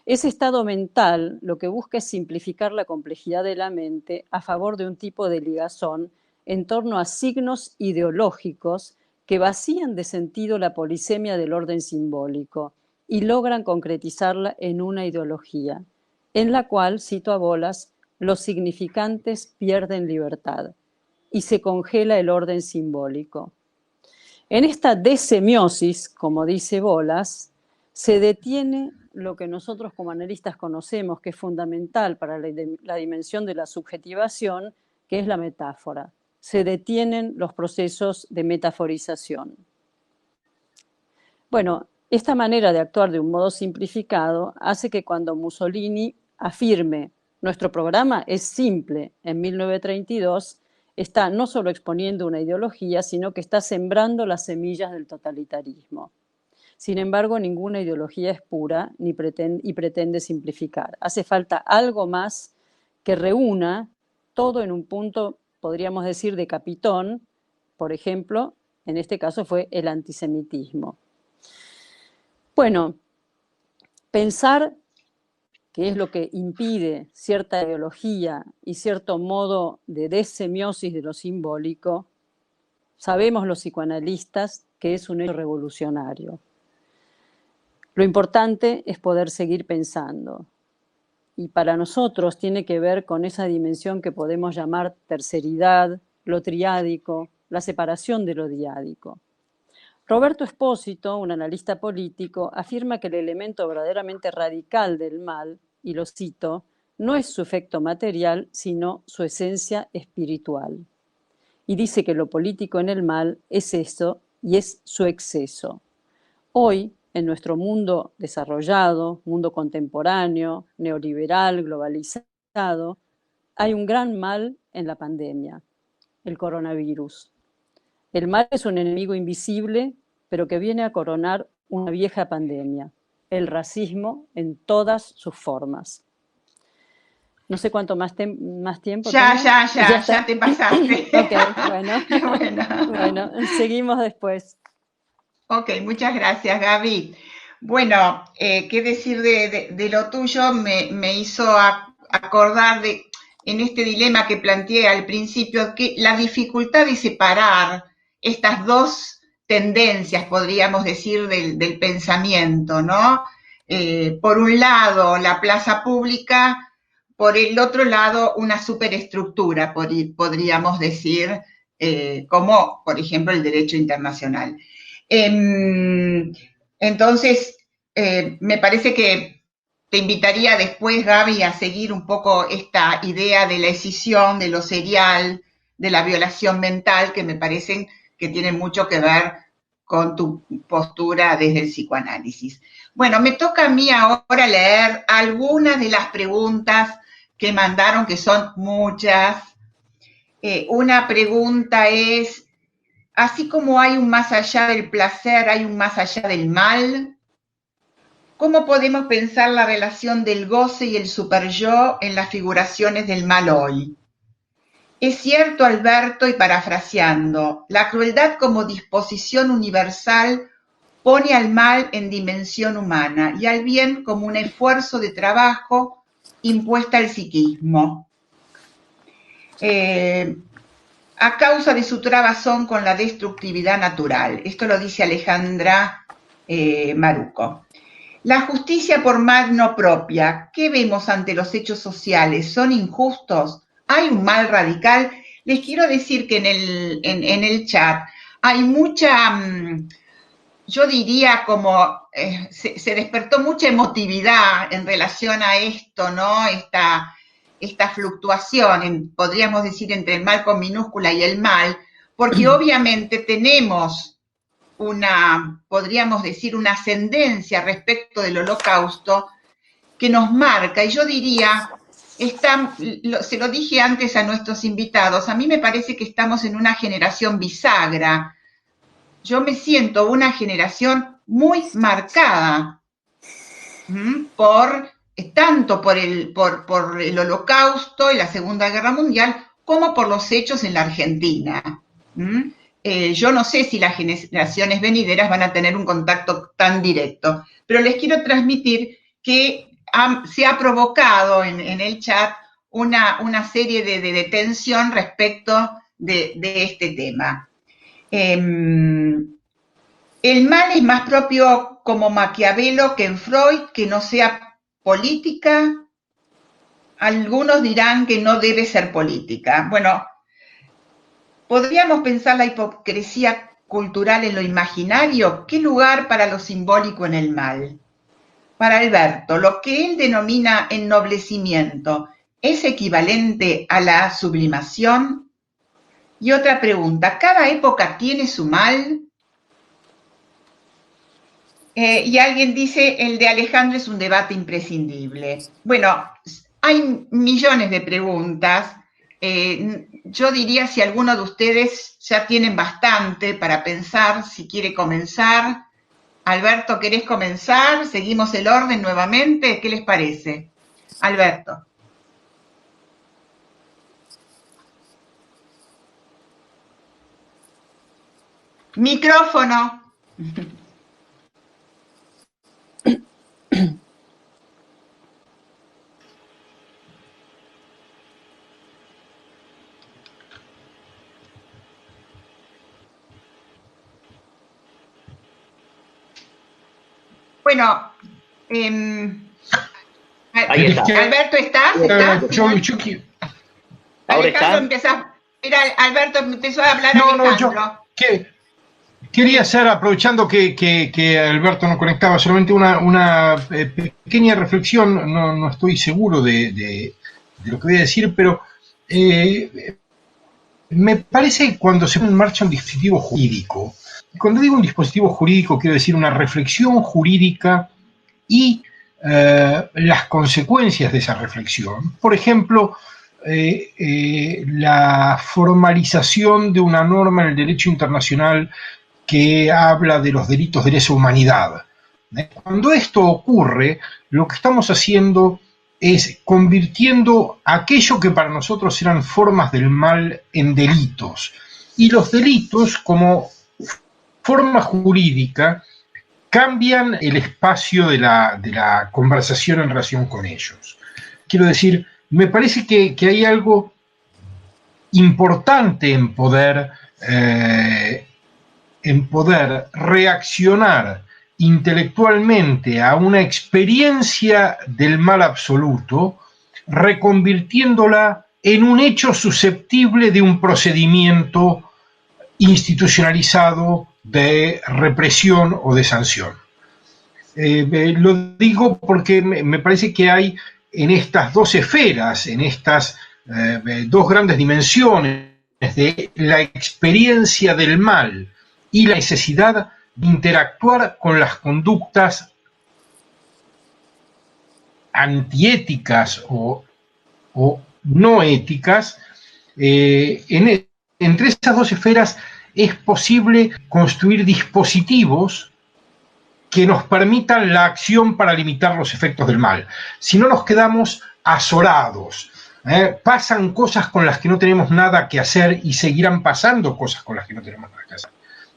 Ese estado mental lo que busca es simplificar la complejidad de la mente a favor de un tipo de ligazón en torno a signos ideológicos que vacían de sentido la polisemia del orden simbólico y logran concretizarla en una ideología, en la cual, cito a Bolas, los significantes pierden libertad y se congela el orden simbólico. En esta desemiosis, como dice Bolas, se detiene lo que nosotros como analistas conocemos que es fundamental para la dimensión de la subjetivación, que es la metáfora. Se detienen los procesos de metaforización. Bueno, esta manera de actuar de un modo simplificado hace que cuando Mussolini afirme nuestro programa es simple en 1932, está no solo exponiendo una ideología, sino que está sembrando las semillas del totalitarismo. Sin embargo, ninguna ideología es pura y pretende simplificar. Hace falta algo más que reúna todo en un punto, podríamos decir, de capitón. Por ejemplo, en este caso fue el antisemitismo. Bueno, pensar que es lo que impide cierta ideología y cierto modo de desemiosis de lo simbólico, sabemos los psicoanalistas que es un hecho revolucionario. Lo importante es poder seguir pensando. Y para nosotros tiene que ver con esa dimensión que podemos llamar terceridad, lo triádico, la separación de lo diádico. Roberto Espósito, un analista político, afirma que el elemento verdaderamente radical del mal, y lo cito, no es su efecto material, sino su esencia espiritual. Y dice que lo político en el mal es eso y es su exceso. Hoy, en nuestro mundo desarrollado, mundo contemporáneo, neoliberal, globalizado, hay un gran mal en la pandemia, el coronavirus. El mal es un enemigo invisible, pero que viene a coronar una vieja pandemia, el racismo en todas sus formas. No sé cuánto más tiempo. Ya te pasaste. Ok, bueno, seguimos después. Ok, muchas gracias, Gaby. Bueno, qué decir de lo tuyo me hizo acordar en este dilema que planteé al principio, que la dificultad de separar estas dos tendencias, podríamos decir, del pensamiento, ¿no? Por un lado, la plaza pública, por el otro lado, una superestructura, podríamos decir, como, por ejemplo, el derecho internacional. Entonces, me parece que te invitaría después, Gaby, a seguir un poco esta idea de la escisión, de lo serial, de la violación mental, que me parecen que tienen mucho que ver con tu postura desde el psicoanálisis. Bueno, me toca a mí ahora leer algunas de las preguntas que mandaron, que son muchas. Una pregunta es: así como hay un más allá del placer, hay un más allá del mal. ¿Cómo podemos pensar la relación del goce y el superyo en las figuraciones del mal hoy? Es cierto, Alberto, y parafraseando, la crueldad como disposición universal pone al mal en dimensión humana y al bien como un esfuerzo de trabajo impuesta al psiquismo. A causa de su trabazón con la destructividad natural. Esto lo dice Alejandra Maruco. La justicia por magno propia. ¿Qué vemos ante los hechos sociales? ¿Son injustos? ¿Hay un mal radical? Les quiero decir que en el chat hay mucha, yo diría como, se despertó mucha emotividad en relación a esto, ¿no? Esta fluctuación, podríamos decir, entre el mal con minúscula y el mal, porque obviamente tenemos podríamos decir, una ascendencia respecto del Holocausto que nos marca, y yo diría, se lo dije antes a nuestros invitados, a mí me parece que estamos en una generación bisagra. Yo me siento una generación muy marcada tanto por el Holocausto y la Segunda Guerra Mundial, como por los hechos en la Argentina. Yo no sé si las generaciones venideras van a tener un contacto tan directo, pero les quiero transmitir que se ha provocado en el chat una serie de tensión respecto de este tema. El mal es más propio como Maquiavelo que en Freud, que no sea política. Algunos dirán que no debe ser política. Bueno, ¿podríamos pensar la hipocresía cultural en lo imaginario? ¿Qué lugar para lo simbólico en el mal? Para Alberto, lo que él denomina ennoblecimiento, ¿es equivalente a la sublimación? Y otra pregunta, ¿cada época tiene su mal? Y alguien dice, el de Alejandro es un debate imprescindible. Bueno, hay millones de preguntas. Yo diría si alguno de ustedes ya tienen bastante para pensar, si quiere comenzar. Alberto, ¿querés comenzar? ¿Seguimos el orden nuevamente? ¿Qué les parece? Alberto. Micrófono. Bueno, ahí está. Alberto, ¿estás? Ahora Alejandro está. Mira, Alberto empezó a hablar Alejandro. Quería hacer, aprovechando que Alberto no conectaba, solamente una pequeña reflexión. No estoy seguro de lo que voy a decir, pero me parece que cuando se pone en marcha un dispositivo jurídico, cuando digo un dispositivo jurídico quiero decir una reflexión jurídica y las consecuencias de esa reflexión. Por ejemplo, la formalización de una norma en el derecho internacional que habla de los delitos de lesa humanidad. Cuando esto ocurre, lo que estamos haciendo es convirtiendo aquello que para nosotros eran formas del mal en delitos. Y los delitos, como forma jurídica, cambian el espacio de la conversación en relación con ellos. Quiero decir, me parece que hay algo importante en poder reaccionar intelectualmente a una experiencia del mal absoluto, reconvirtiéndola en un hecho susceptible de un procedimiento institucionalizado de represión o de sanción. Lo digo porque me parece que hay en estas dos esferas, en estas dos grandes dimensiones de la experiencia del mal y la necesidad de interactuar con las conductas antiéticas o no éticas, entre esas dos esferas es posible construir dispositivos que nos permitan la acción para limitar los efectos del mal. Si no nos quedamos azorados, pasan cosas con las que no tenemos nada que hacer y seguirán pasando cosas con las que no tenemos nada que hacer.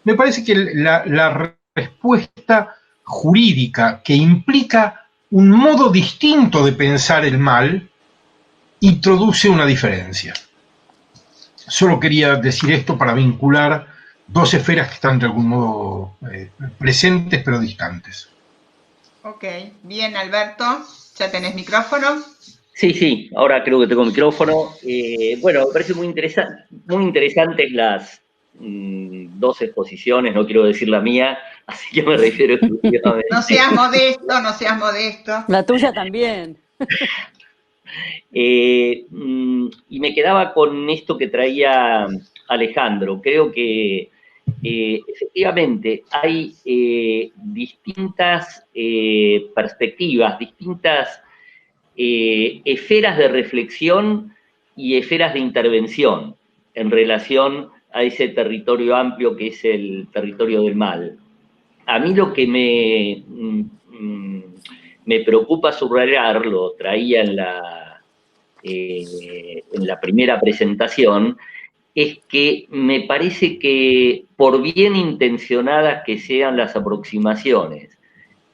Me parece que la respuesta jurídica que implica un modo distinto de pensar el mal introduce una diferencia. Solo quería decir esto para vincular dos esferas que están de algún modo presentes pero distantes. Ok, bien, Alberto, ¿ya tenés micrófono? Sí, ahora creo que tengo micrófono. Bueno, me parece muy interesantes las dos exposiciones, no quiero decir la mía, así que me refiero exclusivamente. No seas modesto. La tuya también. Y me quedaba con esto que traía Alejandro. Creo que efectivamente hay distintas perspectivas, distintas esferas de reflexión y esferas de intervención en relación a ese territorio amplio que es el territorio del mal. A mí lo que me preocupa subrayar, lo traía en la primera presentación, es que me parece que por bien intencionadas que sean las aproximaciones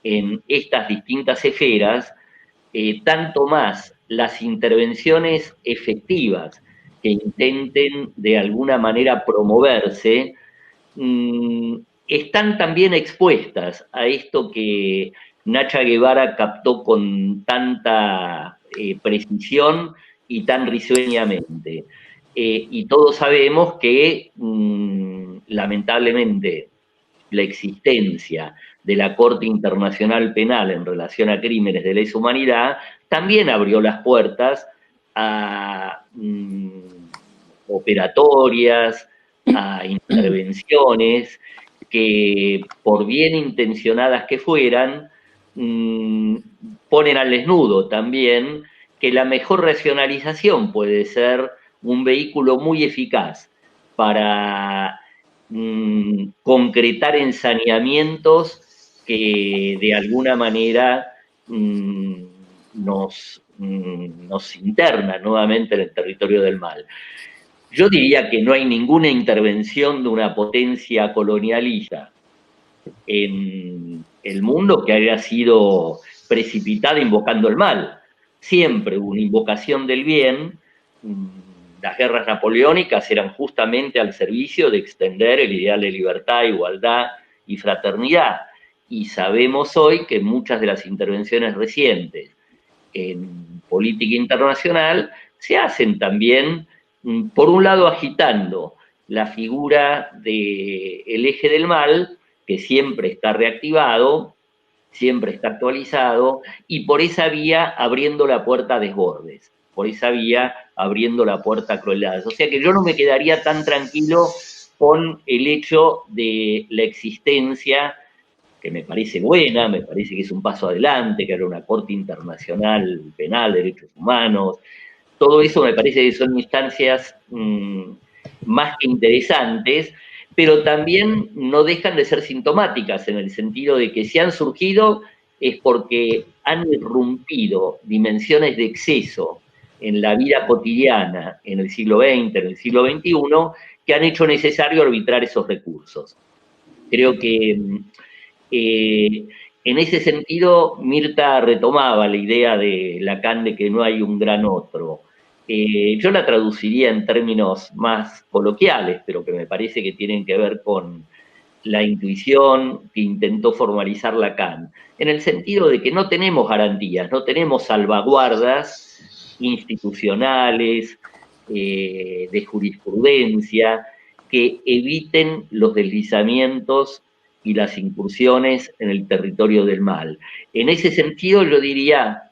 en estas distintas esferas, tanto más las intervenciones efectivas que intenten de alguna manera promoverse, están también expuestas a esto que Nacha Guevara captó con tanta precisión y tan risueñamente. Y todos sabemos que, lamentablemente, la existencia de la Corte Internacional Penal en relación a crímenes de lesa humanidad, también abrió las puertas a operatorias, a intervenciones que, por bien intencionadas que fueran, ponen al desnudo también que la mejor racionalización puede ser un vehículo muy eficaz para concretar ensaneamientos que de alguna manera nos internan nuevamente en el territorio del mal. Yo diría que no hay ninguna intervención de una potencia colonialista en el mundo que haya sido precipitada invocando el mal. Siempre hubo una invocación del bien. Las guerras napoleónicas eran justamente al servicio de extender el ideal de libertad, igualdad y fraternidad. Y sabemos hoy que muchas de las intervenciones recientes en política internacional se hacen también, por un lado, agitando la figura del eje del mal, que siempre está reactivado, siempre está actualizado, y por esa vía abriendo la puerta a desbordes, por esa vía abriendo la puerta a crueldades. O sea que yo no me quedaría tan tranquilo con el hecho de la existencia, que me parece buena, me parece que es un paso adelante, que era una Corte Internacional Penal, Derechos Humanos. Todo eso me parece que son instancias más que interesantes, pero también no dejan de ser sintomáticas en el sentido de que si han surgido es porque han irrumpido dimensiones de exceso en la vida cotidiana en el siglo XX, en el siglo XXI, que han hecho necesario arbitrar esos recursos. Creo que en ese sentido, Mirta retomaba la idea de Lacan de que no hay un gran otro. Yo la traduciría en términos más coloquiales, pero que me parece que tienen que ver con la intuición que intentó formalizar Lacan, en el sentido de que no tenemos garantías, no tenemos salvaguardas institucionales, de jurisprudencia, que eviten los deslizamientos y las incursiones en el territorio del mal. En ese sentido, yo diría,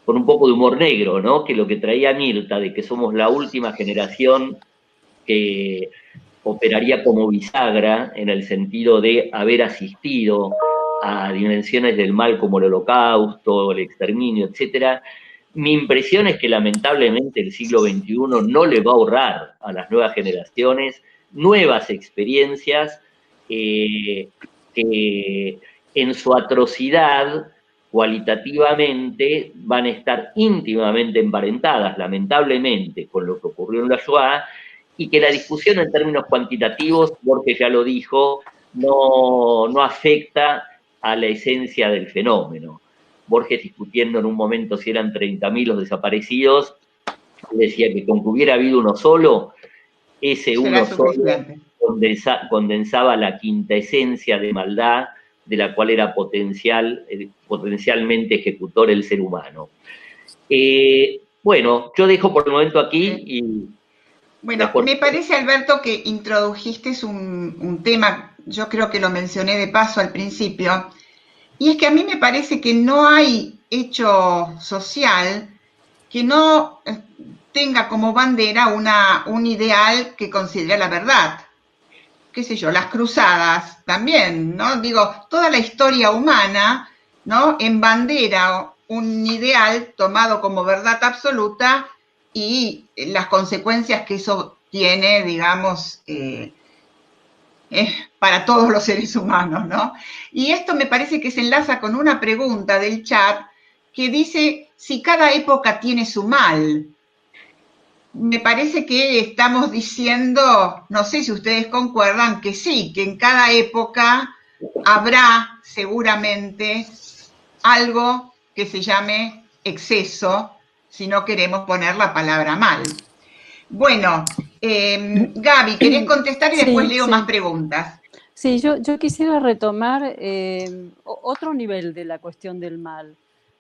con un poco de humor negro, ¿no?, que lo que traía Mirta, de que somos la última generación que operaría como bisagra en el sentido de haber asistido a dimensiones del mal como el holocausto, el exterminio, etcétera. Mi impresión es que lamentablemente el siglo XXI no le va a ahorrar a las nuevas generaciones nuevas experiencias que en su atrocidad cualitativamente van a estar íntimamente emparentadas, lamentablemente, con lo que ocurrió en la Shoah, y que la discusión en términos cuantitativos, Borges ya lo dijo, no afecta a la esencia del fenómeno. Borges, discutiendo en un momento si eran 30.000 los desaparecidos, decía que con que hubiera habido uno solo, ese uno solo condensaba la quinta esencia de maldad de la cual era potencialmente ejecutor el ser humano. Bueno, yo dejo por el momento aquí y... Bueno, me parece, Alberto, que introdujiste un tema, yo creo que lo mencioné de paso al principio, y es que a mí me parece que no hay hecho social que no tenga como bandera un ideal que considere la verdad. Qué sé yo, las cruzadas también, ¿no? Digo, toda la historia humana, ¿no?, embandera un ideal tomado como verdad absoluta y las consecuencias que eso tiene, digamos, para todos los seres humanos, ¿no? Y esto me parece que se enlaza con una pregunta del chat que dice si cada época tiene su mal. Me parece que estamos diciendo, no sé si ustedes concuerdan, que sí, que en cada época habrá seguramente algo que se llame exceso, si no queremos poner la palabra mal. Bueno, Gaby, ¿querés contestar y después leo más preguntas? Sí, yo quisiera retomar otro nivel de la cuestión del mal.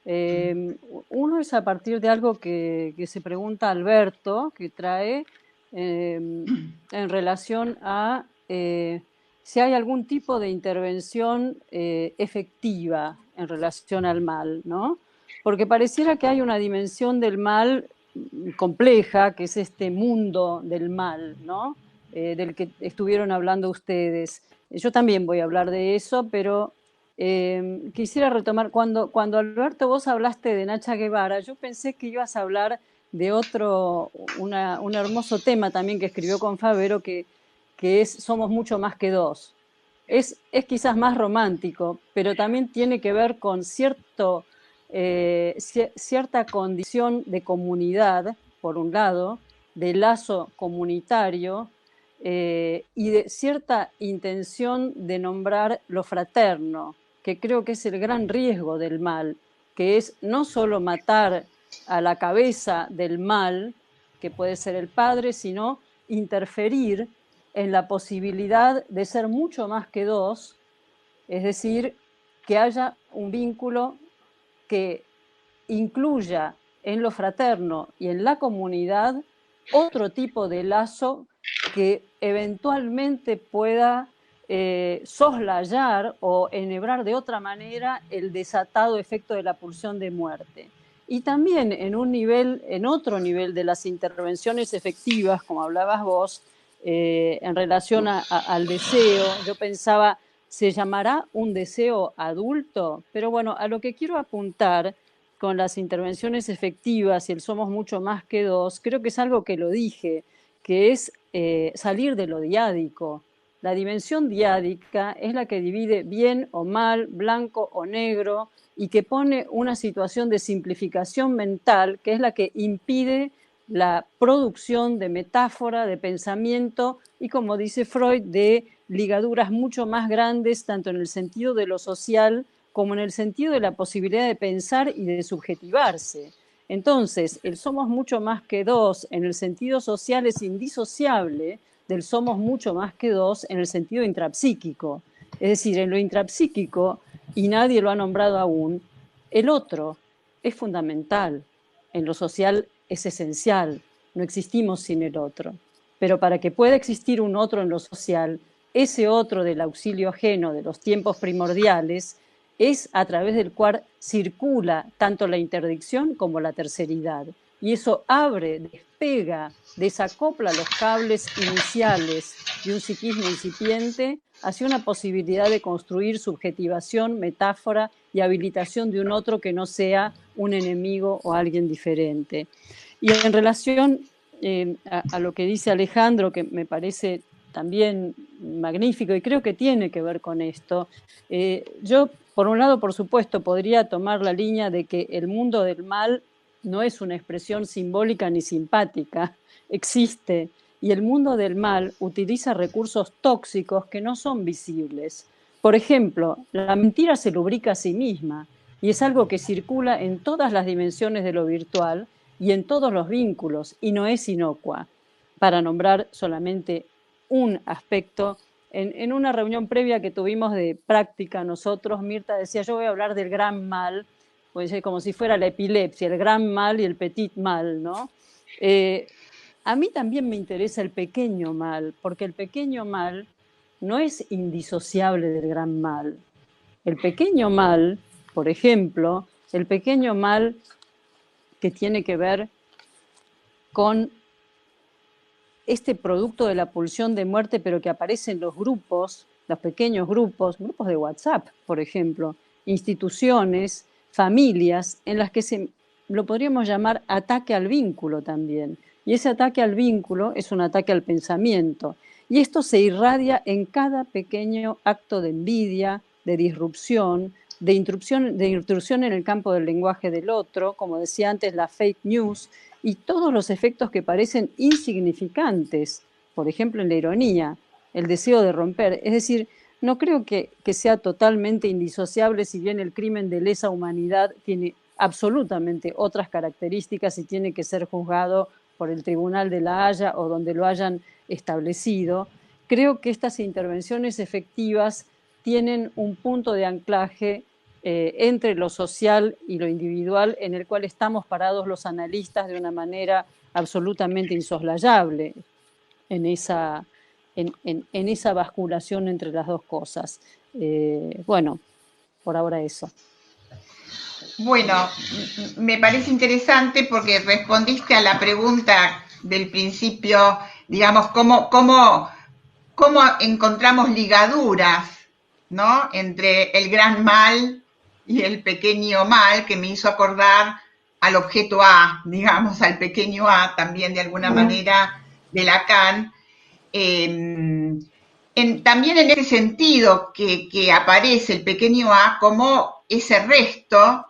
Uno es a partir de algo que se pregunta Alberto, que trae en relación a si hay algún tipo de intervención efectiva en relación al mal, ¿no? Porque pareciera que hay una dimensión del mal compleja, que es este mundo del mal, ¿no? Del que estuvieron hablando ustedes. Yo también voy a hablar de eso, pero quisiera retomar, cuando Alberto vos hablaste de Nacha Guevara, yo pensé que ibas a hablar de un hermoso tema también que escribió con Favero, que es Somos mucho más que dos. Es quizás más romántico, pero también tiene que ver con cierta condición de comunidad, por un lado, de lazo comunitario, y de cierta intención de nombrar lo fraterno, que creo que es el gran riesgo del mal, que es no solo matar a la cabeza del mal, que puede ser el padre, sino interferir en la posibilidad de ser mucho más que dos, es decir, que haya un vínculo que incluya en lo fraterno y en la comunidad otro tipo de lazo que eventualmente pueda soslayar o enhebrar de otra manera el desatado efecto de la pulsión de muerte. Y también en otro nivel de las intervenciones efectivas, como hablabas vos, en relación al deseo, yo pensaba, ¿se llamará un deseo adulto? Pero bueno, a lo que quiero apuntar con las intervenciones efectivas y el somos mucho más que dos, creo que es algo que lo dije, que es salir de lo diádico. La dimensión diádica es la que divide bien o mal, blanco o negro, y que pone una situación de simplificación mental, que es la que impide la producción de metáfora, de pensamiento y, como dice Freud, de ligaduras mucho más grandes, tanto en el sentido de lo social como en el sentido de la posibilidad de pensar y de subjetivarse. Entonces, el somos mucho más que dos en el sentido social es indisociable del somos mucho más que dos en el sentido intrapsíquico. Es decir, en lo intrapsíquico, y nadie lo ha nombrado aún, el otro es fundamental. En lo social es esencial. No existimos sin el otro. Pero para que pueda existir un otro en lo social, ese otro del auxilio ajeno de los tiempos primordiales es a través del cual circula tanto la interdicción como la terceridad. Y eso abre, despega, desacopla los cables iniciales de un psiquismo incipiente hacia una posibilidad de construir subjetivación, metáfora y habilitación de un otro que no sea un enemigo o alguien diferente. Y en relación a lo que dice Alejandro, que me parece también magnífico y creo que tiene que ver con esto, yo, por un lado, por supuesto, podría tomar la línea de que el mundo del mal no es una expresión simbólica ni simpática, existe, y el mundo del mal utiliza recursos tóxicos que no son visibles. Por ejemplo, la mentira se lubrica a sí misma y es algo que circula en todas las dimensiones de lo virtual y en todos los vínculos, y no es inocua. Para nombrar solamente un aspecto, en una reunión previa que tuvimos de práctica nosotros, Mirta decía, yo voy a hablar del gran mal, pues, como si fuera la epilepsia, el gran mal y el petit mal, ¿no? A mí también me interesa el pequeño mal, porque el pequeño mal no es indisociable del gran mal. El pequeño mal, por ejemplo, el pequeño mal que tiene que ver con este producto de la pulsión de muerte, pero que aparece en los grupos, los pequeños grupos de WhatsApp, por ejemplo, instituciones, familias, en las que lo podríamos llamar ataque al vínculo también. Y ese ataque al vínculo es un ataque al pensamiento. Y esto se irradia en cada pequeño acto de envidia, de disrupción, de intrusión en el campo del lenguaje del otro, como decía antes, la fake news, y todos los efectos que parecen insignificantes, por ejemplo en la ironía, el deseo de romper. Es decir, no creo que sea totalmente indisociable, si bien el crimen de lesa humanidad tiene absolutamente otras características y tiene que ser juzgado por el Tribunal de la Haya o donde lo hayan establecido. Creo que estas intervenciones efectivas tienen un punto de anclaje entre lo social y lo individual, en el cual estamos parados los analistas de una manera absolutamente insoslayable en esa en esa basculación entre las dos cosas. Bueno, por ahora eso. Bueno, me parece interesante porque respondiste a la pregunta del principio, digamos, cómo encontramos ligaduras, ¿no?, entre el gran mal y el pequeño mal, que me hizo acordar al objeto A, digamos, al pequeño A, también de alguna manera de Lacan. También en ese sentido que aparece el pequeño A como ese resto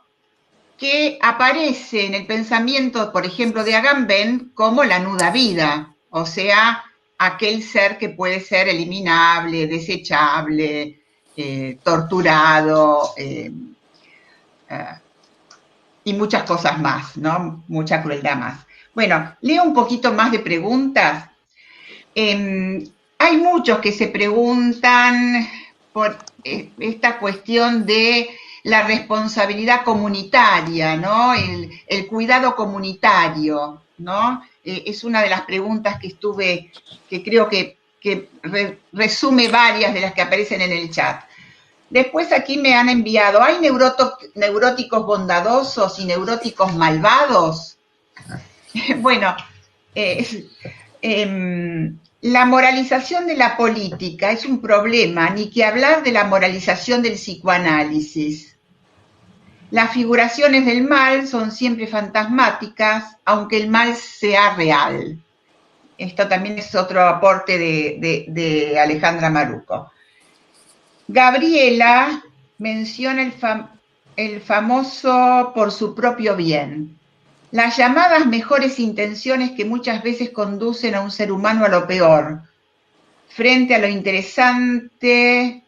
que aparece en el pensamiento, por ejemplo, de Agamben como la nuda vida, o sea, aquel ser que puede ser eliminable, desechable, torturado, y muchas cosas más, ¿no? Mucha crueldad más. Bueno, leo un poquito más de preguntas. Hay muchos que se preguntan por esta cuestión de la responsabilidad comunitaria, ¿no? El cuidado comunitario, ¿no? Es una de las preguntas que creo que resume varias de las que aparecen en el chat. Después aquí me han enviado, ¿hay neuróticos bondadosos y neuróticos malvados? Bueno, la moralización de la política es un problema, ni que hablar de la moralización del psicoanálisis. Las figuraciones del mal son siempre fantasmáticas, aunque el mal sea real. Esto también es otro aporte de Alejandra Maruco. Gabriela menciona el famoso por su propio bien. Las llamadas mejores intenciones que muchas veces conducen a un ser humano a lo peor. Frente a lo interesante,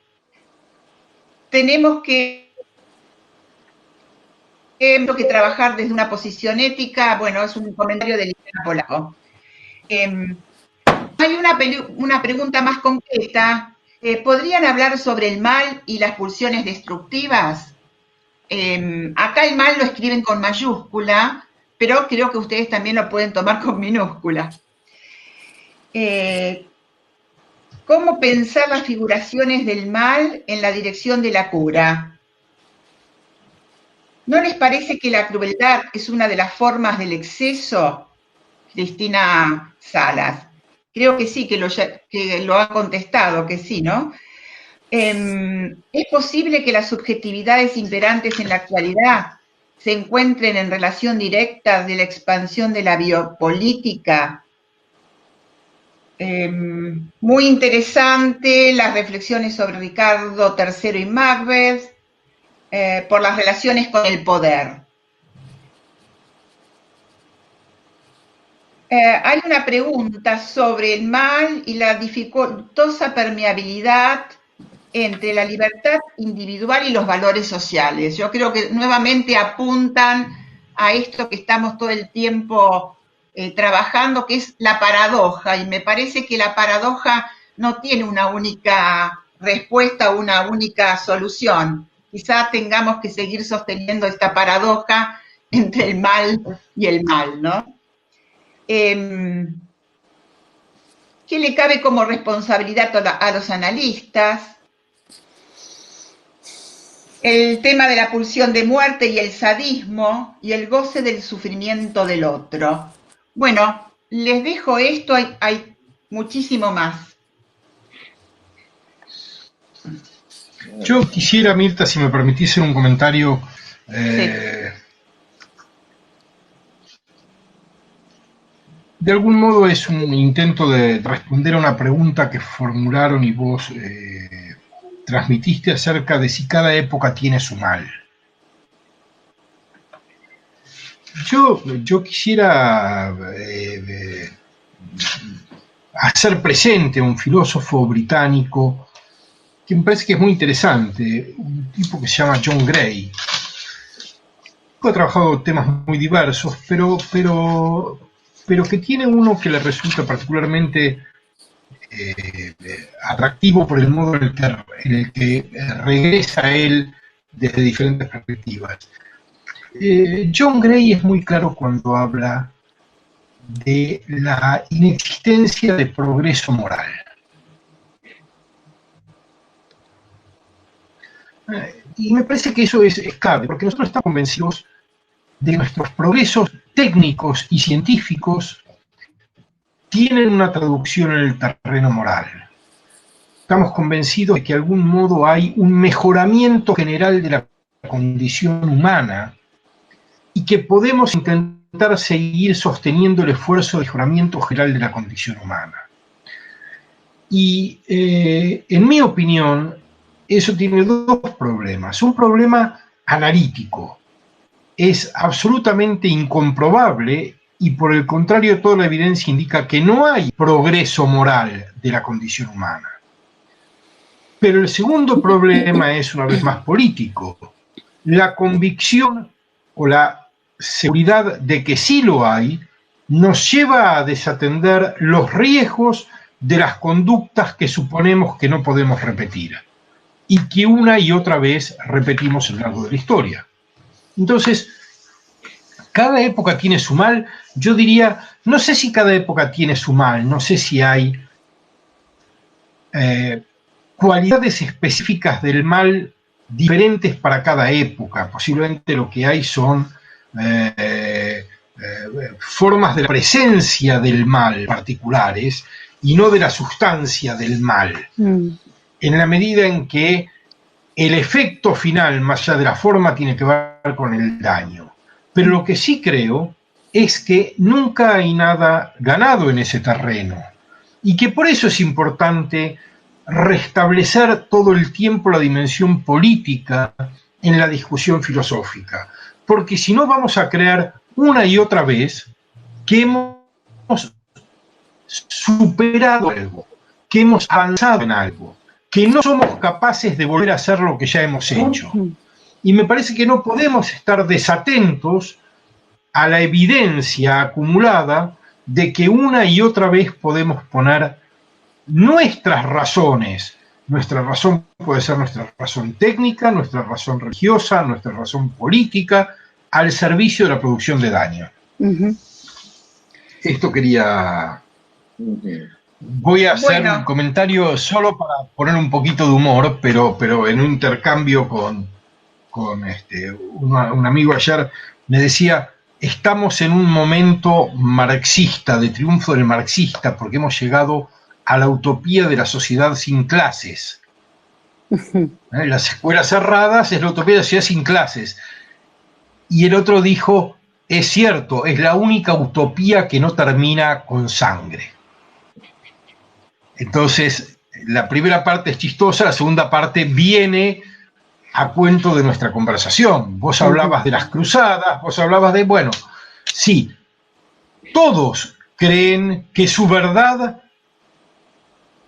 tenemos que trabajar desde una posición ética. Bueno, es un comentario de Liliana Polaco. Hay una pregunta más concreta. ¿Podrían hablar sobre el mal y las pulsiones destructivas? Acá el mal lo escriben con mayúscula, pero creo que ustedes también lo pueden tomar con minúscula. ¿Cómo pensar las figuraciones del mal en la dirección de la cura? ¿No les parece que la crueldad es una de las formas del exceso? Cristina Salas. Creo que sí, que lo ha contestado, que sí, ¿no? ¿Es posible que las subjetividades imperantes en la actualidad se encuentren en relación directa de la expansión de la biopolítica? Muy interesante las reflexiones sobre Ricardo III y Macbeth, por las relaciones con el poder. Hay una pregunta sobre el mal y la dificultosa permeabilidad entre la libertad individual y los valores sociales. Yo creo que nuevamente apuntan a esto que estamos todo el tiempo trabajando, que es la paradoja, y me parece que la paradoja no tiene una única respuesta, una única solución. Quizá tengamos que seguir sosteniendo esta paradoja entre el mal y el mal, ¿no? ¿Qué le cabe como responsabilidad a los analistas? El tema de la pulsión de muerte y el sadismo y el goce del sufrimiento del otro. Bueno, les dejo esto, hay muchísimo más. Yo quisiera, Mirta, si me permitiese un comentario. Sí. De algún modo es un intento de responder a una pregunta que formularon y vos transmitiste acerca de si cada época tiene su mal. Yo quisiera hacer presente a un filósofo británico que me parece que es muy interesante, un tipo que se llama John Gray. Ha trabajado temas muy diversos, pero que tiene uno que le resulta particularmente atractivo por el modo en el que regresa a él desde diferentes perspectivas. John Gray es muy claro cuando habla de la inexistencia de progreso moral. Y me parece que eso es clave, porque nosotros estamos convencidos de que nuestros progresos técnicos y científicos tienen una traducción en el terreno moral. Estamos convencidos de que de algún modo hay un mejoramiento general de la condición humana y que podemos intentar seguir sosteniendo el esfuerzo de mejoramiento general de la condición humana. Y en mi opinión, eso tiene dos problemas. Un problema analítico. Es absolutamente incomprobable y por el contrario toda la evidencia indica que no hay progreso moral de la condición humana. Pero el segundo problema es una vez más político. La convicción o la seguridad de que sí lo hay nos lleva a desatender los riesgos de las conductas que suponemos que no podemos repetir y que una y otra vez repetimos a lo largo de la historia. Entonces, cada época tiene su mal. Yo diría, no sé si cada época tiene su mal, no sé si hay cualidades específicas del mal diferentes para cada época. Posiblemente lo que hay son formas de la presencia del mal particulares y no de la sustancia del mal. En la medida en que el efecto final, más allá de la forma, tiene que ver con el daño. Pero lo que sí creo es que nunca hay nada ganado en ese terreno y que por eso es importante restablecer todo el tiempo la dimensión política en la discusión filosófica, porque si no vamos a creer una y otra vez que hemos superado algo, que hemos avanzado en algo, que no somos capaces de volver a hacer lo que ya hemos hecho. Y me parece que no podemos estar desatentos a la evidencia acumulada de que una y otra vez podemos poner nuestras razones. Nuestra razón puede ser nuestra razón técnica, nuestra razón religiosa, nuestra razón política, al servicio de la producción de daño. Esto quería... Voy a hacer un comentario solo para poner un poquito de humor, pero en un intercambio con un amigo ayer me decía, estamos en un momento marxista, de triunfo del marxista, porque hemos llegado a la utopía de la sociedad sin clases. Las escuelas cerradas es la utopía de la sociedad sin clases. Y el otro dijo, es cierto, es la única utopía que no termina con sangre. Entonces, la primera parte es chistosa, la segunda parte viene a cuento de nuestra conversación. Vos hablabas de las cruzadas, vos hablabas de, bueno, sí, todos creen que su verdad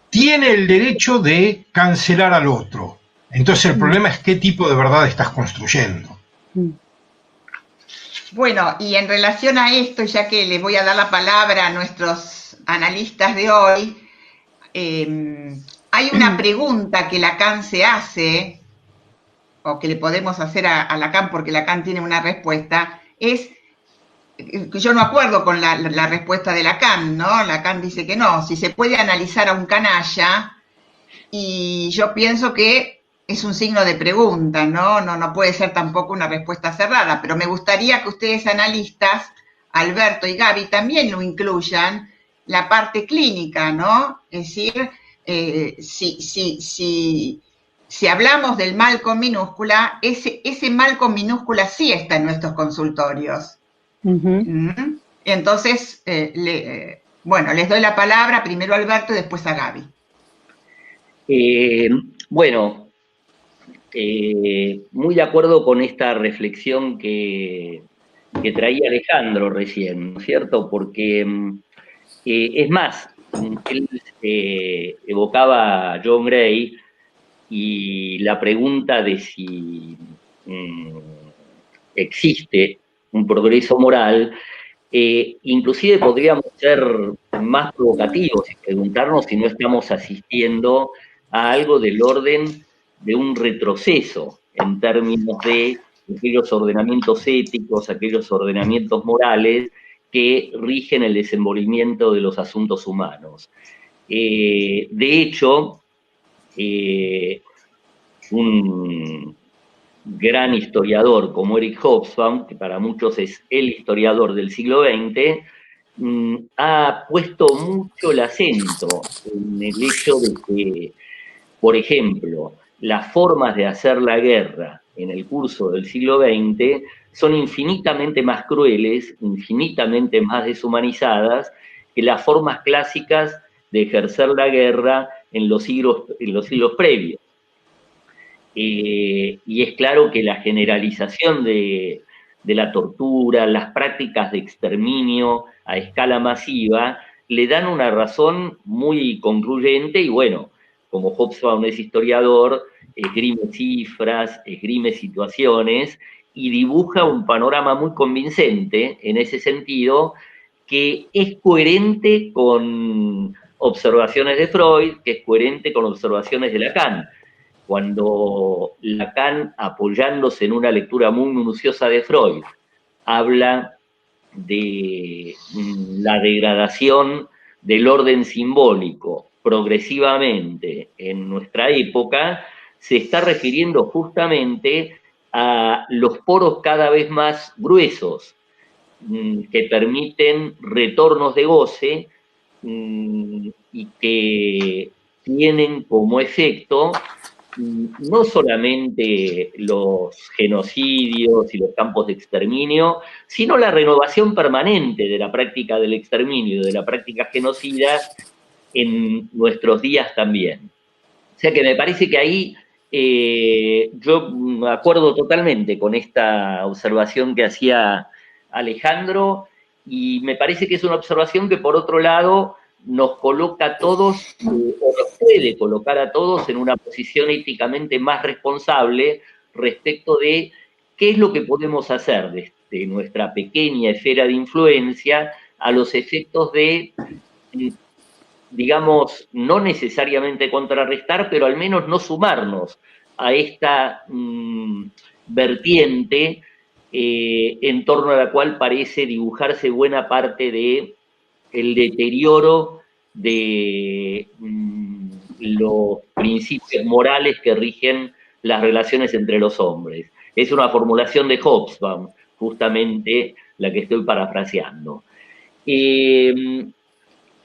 tiene el derecho de cancelar al otro. Entonces el problema es qué tipo de verdad estás construyendo. Bueno, y en relación a esto, ya que le voy a dar la palabra a nuestros analistas de hoy, hay una pregunta que Lacan se hace, o que le podemos hacer a Lacan porque Lacan tiene una respuesta, es, yo no acuerdo con la respuesta de Lacan, ¿no? Lacan dice que no, si se puede analizar a un canalla, y yo pienso que es un signo de pregunta, ¿no? No puede ser tampoco una respuesta cerrada, pero me gustaría que ustedes analistas, Alberto y Gaby, también lo incluyan la parte clínica, ¿no? Es decir, si hablamos del mal con minúscula, ese mal con minúscula sí está en nuestros consultorios. Entonces, bueno, les doy la palabra primero a Alberto y después a Gaby. Bueno, muy de acuerdo con esta reflexión que traía Alejandro recién, ¿no es cierto? Porque es más, él evocaba a John Gray y la pregunta de si existe un progreso moral, inclusive podríamos ser más provocativos y preguntarnos si no estamos asistiendo a algo del orden de un retroceso en términos de aquellos ordenamientos éticos, aquellos ordenamientos morales que rigen el desenvolvimiento de los asuntos humanos. De hecho, un gran historiador como Eric Hobsbawm, que para muchos es el historiador del siglo XX, ha puesto mucho el acento en el hecho de que, por ejemplo, las formas de hacer la guerra en el curso del siglo XX son infinitamente más crueles, infinitamente más deshumanizadas que las formas clásicas de ejercer la guerra en los siglos previos. Y es claro que la generalización de la tortura, las prácticas de exterminio a escala masiva, le dan una razón muy concluyente y bueno, como Hobsbawm es historiador, esgrime cifras, esgrime situaciones y dibuja un panorama muy convincente en ese sentido, que es coherente con observaciones de Freud, que es coherente con observaciones de Lacan. Cuando Lacan, apoyándose en una lectura muy minuciosa de Freud, habla de la degradación del orden simbólico progresivamente en nuestra época, se está refiriendo justamente a los poros cada vez más gruesos que permiten retornos de goce y que tienen como efecto no solamente los genocidios y los campos de exterminio, sino la renovación permanente de la práctica del exterminio y de la práctica genocida en nuestros días también. O sea que me parece que ahí yo me acuerdo totalmente con esta observación que hacía Alejandro, y me parece que es una observación que por otro lado nos coloca a todos, o nos puede colocar a todos en una posición éticamente más responsable respecto de qué es lo que podemos hacer desde nuestra pequeña esfera de influencia a los efectos de, digamos, no necesariamente contrarrestar, pero al menos no sumarnos a esta vertiente en torno a la cual parece dibujarse buena parte de el deterioro de los principios morales que rigen las relaciones entre los hombres. Es una formulación de Hobsbawm, justamente la que estoy parafraseando.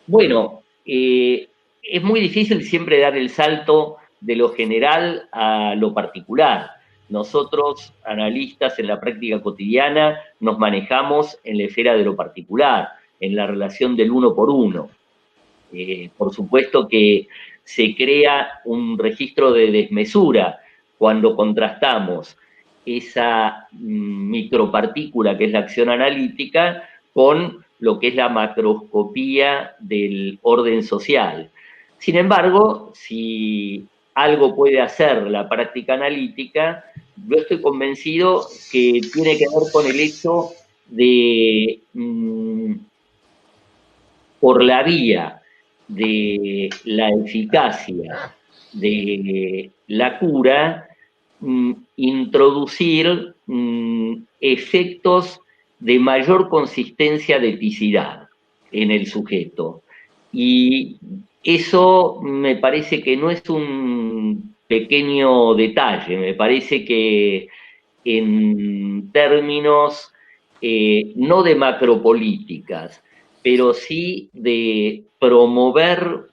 Bueno, es muy difícil siempre dar el salto de lo general a lo particular. Nosotros, analistas en la práctica cotidiana, nos manejamos en la esfera de lo particular, en la relación del uno por uno. Por supuesto que se crea un registro de desmesura cuando contrastamos esa micropartícula que es la acción analítica con lo que es la macroscopía del orden social. Sin embargo, si algo puede hacer la práctica analítica, yo estoy convencido que tiene que ver con el hecho de, por la vía de la eficacia de la cura, introducir efectos de mayor consistencia de eticidad en el sujeto. Y eso me parece que no es un pequeño detalle, me parece que en términos no de macropolíticas, pero sí de promover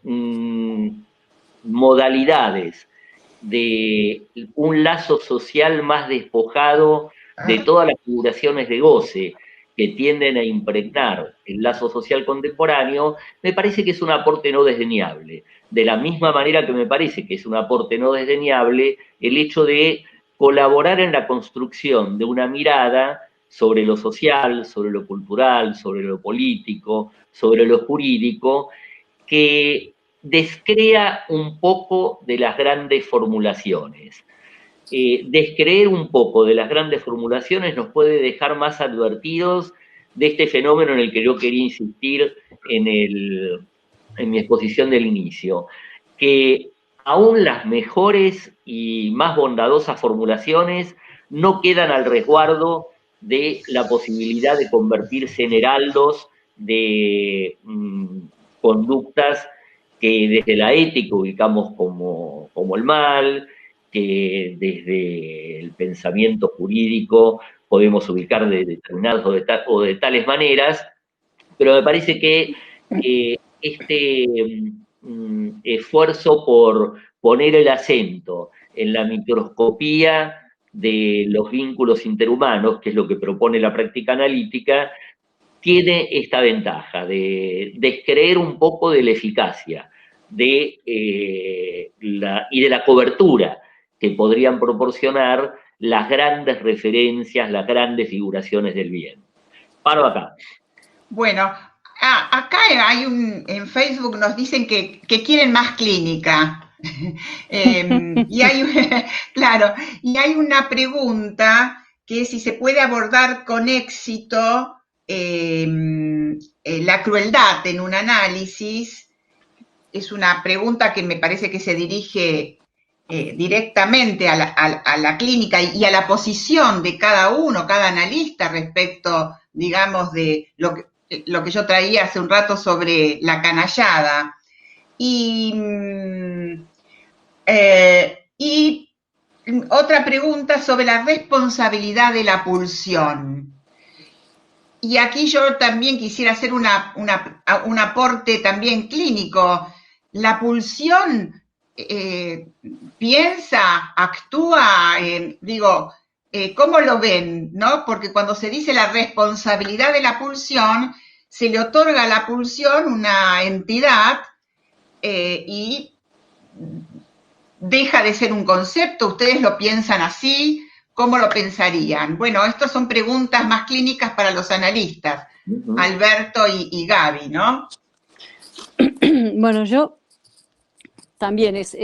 modalidades de un lazo social más despojado de todas las figuraciones de goce que tienden a impregnar el lazo social contemporáneo, me parece que es un aporte no desdeñable. De la misma manera que me parece que es un aporte no desdeñable el hecho de colaborar en la construcción de una mirada sobre lo social, sobre lo cultural, sobre lo político, sobre lo jurídico, que descrea un poco de las grandes formulaciones. Descreer un poco de las grandes formulaciones nos puede dejar más advertidos de este fenómeno en el que yo quería insistir en mi exposición del inicio, que aún las mejores y más bondadosas formulaciones no quedan al resguardo de la posibilidad de convertirse en heraldos de conductas que desde la ética ubicamos como el mal, que desde el pensamiento jurídico podemos ubicar de determinadas o de tales maneras, pero me parece que este esfuerzo por poner el acento en la microscopía de los vínculos interhumanos, que es lo que propone la práctica analítica, tiene esta ventaja de descreer un poco de la eficacia y de la cobertura que podrían proporcionar las grandes referencias, las grandes figuraciones del bien. Paro acá. Bueno, acá en Facebook nos dicen que quieren más clínica. Claro, y hay una pregunta que es si se puede abordar con éxito la crueldad en un análisis. Es una pregunta que me parece que se dirige directamente a la clínica y a la posición de cada uno, cada analista respecto, digamos, de lo que yo traía hace un rato sobre la canallada. Y otra pregunta sobre la responsabilidad de la pulsión. Y aquí yo también quisiera hacer un aporte también clínico. La pulsión piensa, actúa, ¿cómo lo ven? ¿No? Porque cuando se dice la responsabilidad de la pulsión, se le otorga a la pulsión una entidad y deja de ser un concepto. ¿Ustedes lo piensan así? ¿Cómo lo pensarían? Bueno, estas son preguntas más clínicas para los analistas, Alberto y Gaby, ¿no? Bueno, yo también es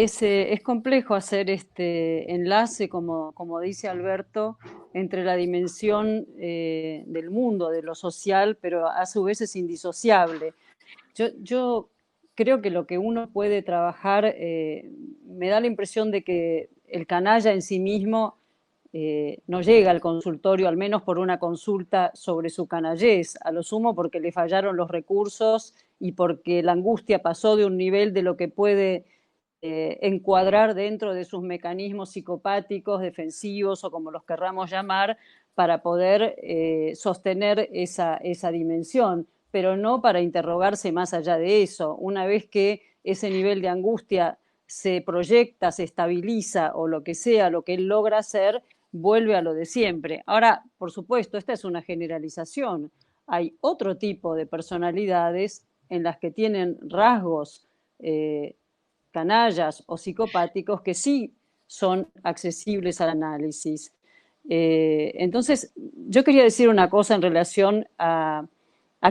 complejo hacer este enlace, como dice Alberto, entre la dimensión del mundo, de lo social, pero a su vez es indisociable. Yo creo que lo que uno puede trabajar, me da la impresión de que el canalla en sí mismo no llega al consultorio, al menos por una consulta sobre su canallez, a lo sumo porque le fallaron los recursos y porque la angustia pasó de un nivel de lo que puede encuadrar dentro de sus mecanismos psicopáticos, defensivos o como los querramos llamar, para poder sostener esa dimensión, pero no para interrogarse más allá de eso. Una vez que ese nivel de angustia se proyecta, se estabiliza o lo que sea, lo que él logra hacer, vuelve a lo de siempre. Ahora, por supuesto, esta es una generalización. Hay otro tipo de personalidades en las que tienen rasgos canallas o psicopáticos que sí son accesibles al análisis. Entonces, yo quería decir una cosa en relación a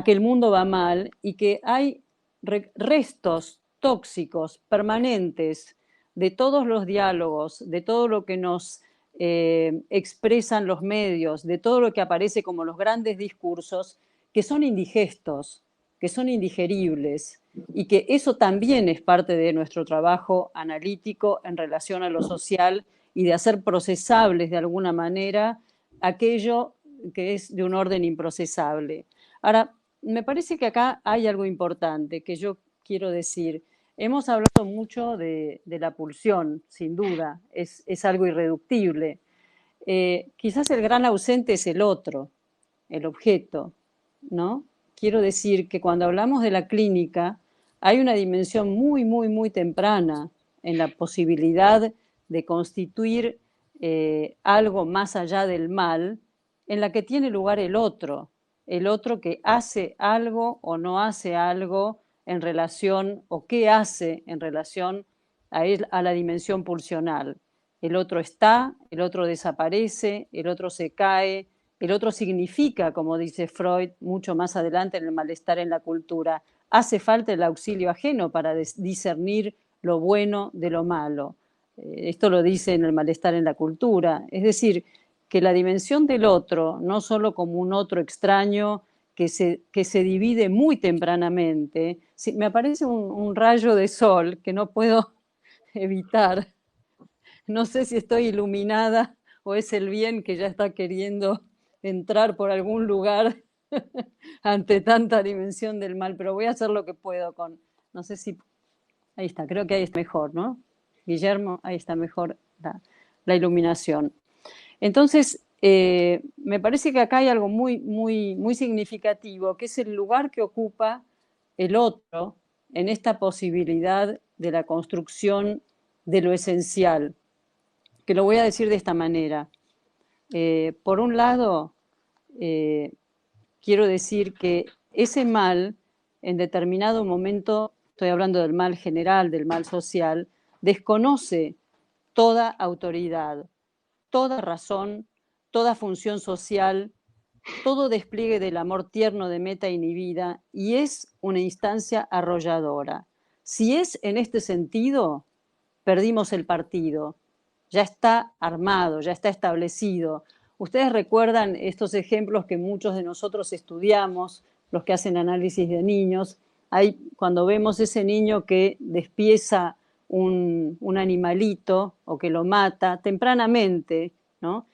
que el mundo va mal y que hay restos tóxicos permanentes de todos los diálogos, de todo lo que nos expresan los medios, de todo lo que aparece como los grandes discursos, que son indigestos, que son indigeribles, y que eso también es parte de nuestro trabajo analítico en relación a lo social y de hacer procesables de alguna manera aquello que es de un orden improcesable. Ahora, me parece que acá hay algo importante que yo quiero decir. Hemos hablado mucho de la pulsión, sin duda, es algo irreductible. Quizás el gran ausente es el otro, el objeto, ¿no? Quiero decir que cuando hablamos de la clínica hay una dimensión muy, muy, muy temprana en la posibilidad de constituir algo más allá del mal, en la que tiene lugar el otro que hace algo o no hace algo en relación, o qué hace en relación a la dimensión pulsional. El otro está, el otro desaparece, el otro se cae, el otro significa, como dice Freud mucho más adelante en el malestar en la cultura. Hace falta el auxilio ajeno para discernir lo bueno de lo malo. Esto lo dice en el malestar en la cultura. Es decir, que la dimensión del otro, no solo como un otro extraño que se divide muy tempranamente, me aparece un rayo de sol que no puedo evitar. No sé si estoy iluminada o es el bien que ya está queriendo entrar por algún lugar ante tanta dimensión del mal, pero voy a hacer lo que puedo con, no sé si, ahí está, creo que ahí está mejor, ¿no? Guillermo, ahí está mejor. la iluminación. Entonces, me parece que acá hay algo muy, muy, muy significativo, que es el lugar que ocupa el otro en esta posibilidad de la construcción de lo esencial, que lo voy a decir de esta manera. Por un lado, quiero decir que ese mal, en determinado momento, estoy hablando del mal general, del mal social, desconoce toda autoridad, toda razón, toda función social, todo despliegue del amor tierno de meta inhibida, y es una instancia arrolladora. Si es en este sentido, perdimos el partido. Ya está armado, ya está establecido. Ustedes recuerdan estos ejemplos que muchos de nosotros estudiamos, los que hacen análisis de niños. Hay, cuando vemos ese niño que despieza un animalito o que lo mata tempranamente, ¿no?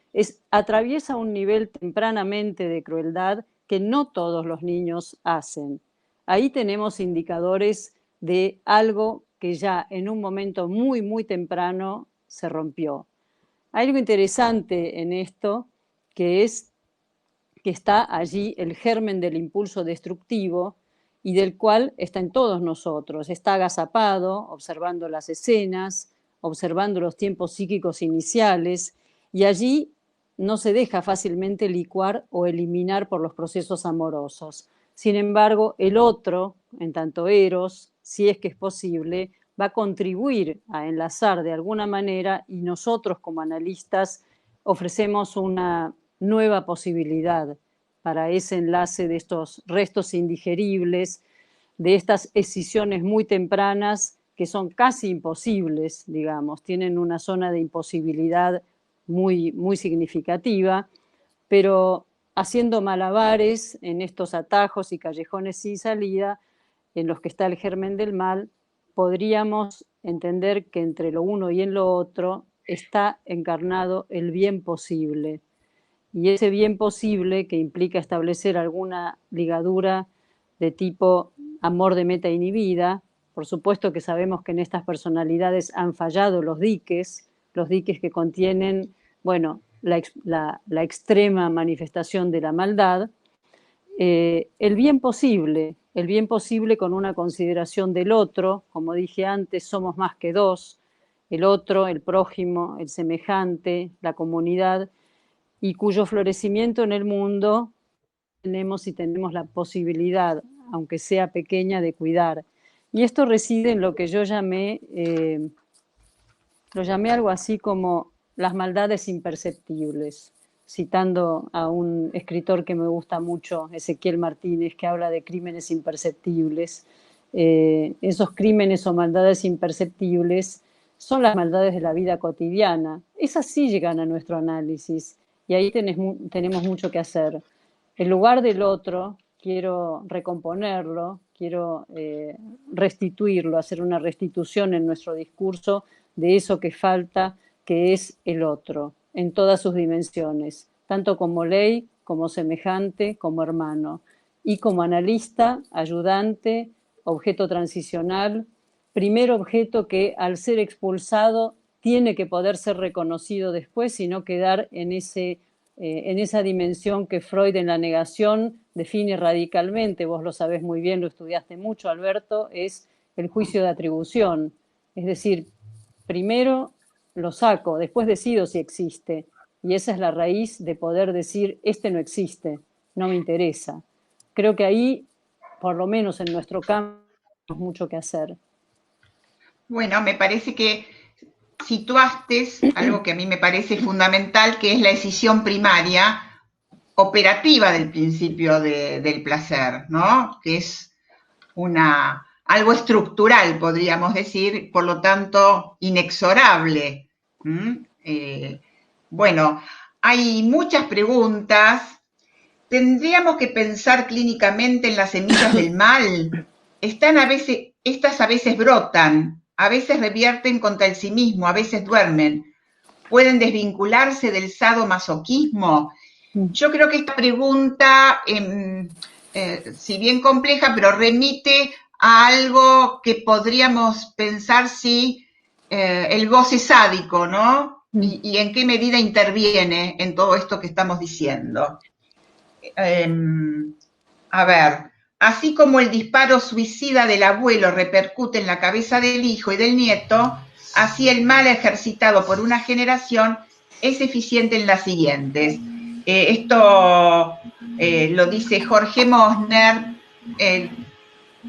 Atraviesa un nivel tempranamente de crueldad que no todos los niños hacen. Ahí tenemos indicadores de algo que ya en un momento muy, muy temprano se rompió. Hay algo interesante en esto, que es que está allí el germen del impulso destructivo y del cual está en todos nosotros. Está agazapado, observando las escenas, observando los tiempos psíquicos iniciales, y allí no se deja fácilmente licuar o eliminar por los procesos amorosos. Sin embargo, el otro, en tanto eros, si es que es posible, va a contribuir a enlazar de alguna manera, y nosotros como analistas ofrecemos una nueva posibilidad para ese enlace de estos restos indigeribles, de estas escisiones muy tempranas que son casi imposibles, digamos, tienen una zona de imposibilidad muy, muy significativa, pero haciendo malabares en estos atajos y callejones sin salida, en los que está el germen del mal, podríamos entender que entre lo uno y en lo otro está encarnado el bien posible. Y ese bien posible, que implica establecer alguna ligadura de tipo amor de meta inhibida, por supuesto que sabemos que en estas personalidades han fallado los diques que contienen, bueno, la extrema manifestación de la maldad, el bien posible con una consideración del otro, como dije antes, somos más que dos, el otro, el prójimo, el semejante, la comunidad, y cuyo florecimiento en el mundo tenemos la posibilidad, aunque sea pequeña, de cuidar. Y esto reside en lo que yo llamé algo así como las maldades imperceptibles, citando a un escritor que me gusta mucho, Ezequiel Martínez, que habla de crímenes imperceptibles. Esos crímenes o maldades imperceptibles son las maldades de la vida cotidiana. Esas sí llegan a nuestro análisis y ahí tenemos mucho que hacer. El lugar del otro, quiero recomponerlo, quiero restituirlo, hacer una restitución en nuestro discurso de eso que falta, que es el otro, en todas sus dimensiones, tanto como ley, como semejante, como hermano, y como analista, ayudante, objeto transicional, primer objeto que al ser expulsado tiene que poder ser reconocido después y no quedar en esa dimensión que Freud en la negación define radicalmente, vos lo sabés muy bien, lo estudiaste mucho, Alberto, es el juicio de atribución. Es decir, primero lo saco, después decido si existe. Y esa es la raíz de poder decir, este no existe, no me interesa. Creo que ahí, por lo menos en nuestro campo, tenemos mucho que hacer. Bueno, me parece que situaste algo que a mí me parece fundamental, que es la decisión primaria operativa del principio del placer, ¿no? Que es algo estructural, podríamos decir, por lo tanto, inexorable. Bueno, hay muchas preguntas. ¿Tendríamos que pensar clínicamente en las semillas del mal? Estas a veces brotan, a veces revierten contra el sí mismo, a veces duermen. ¿Pueden desvincularse del sadomasoquismo? Yo creo que esta pregunta, si bien compleja, pero remite a algo que podríamos pensar si el goce sádico, ¿no? Y en qué medida interviene en todo esto que estamos diciendo. A ver, así como el disparo suicida del abuelo repercute en la cabeza del hijo y del nieto, así el mal ejercitado por una generación es eficiente en las siguientes. Esto lo dice Jorge Mosner,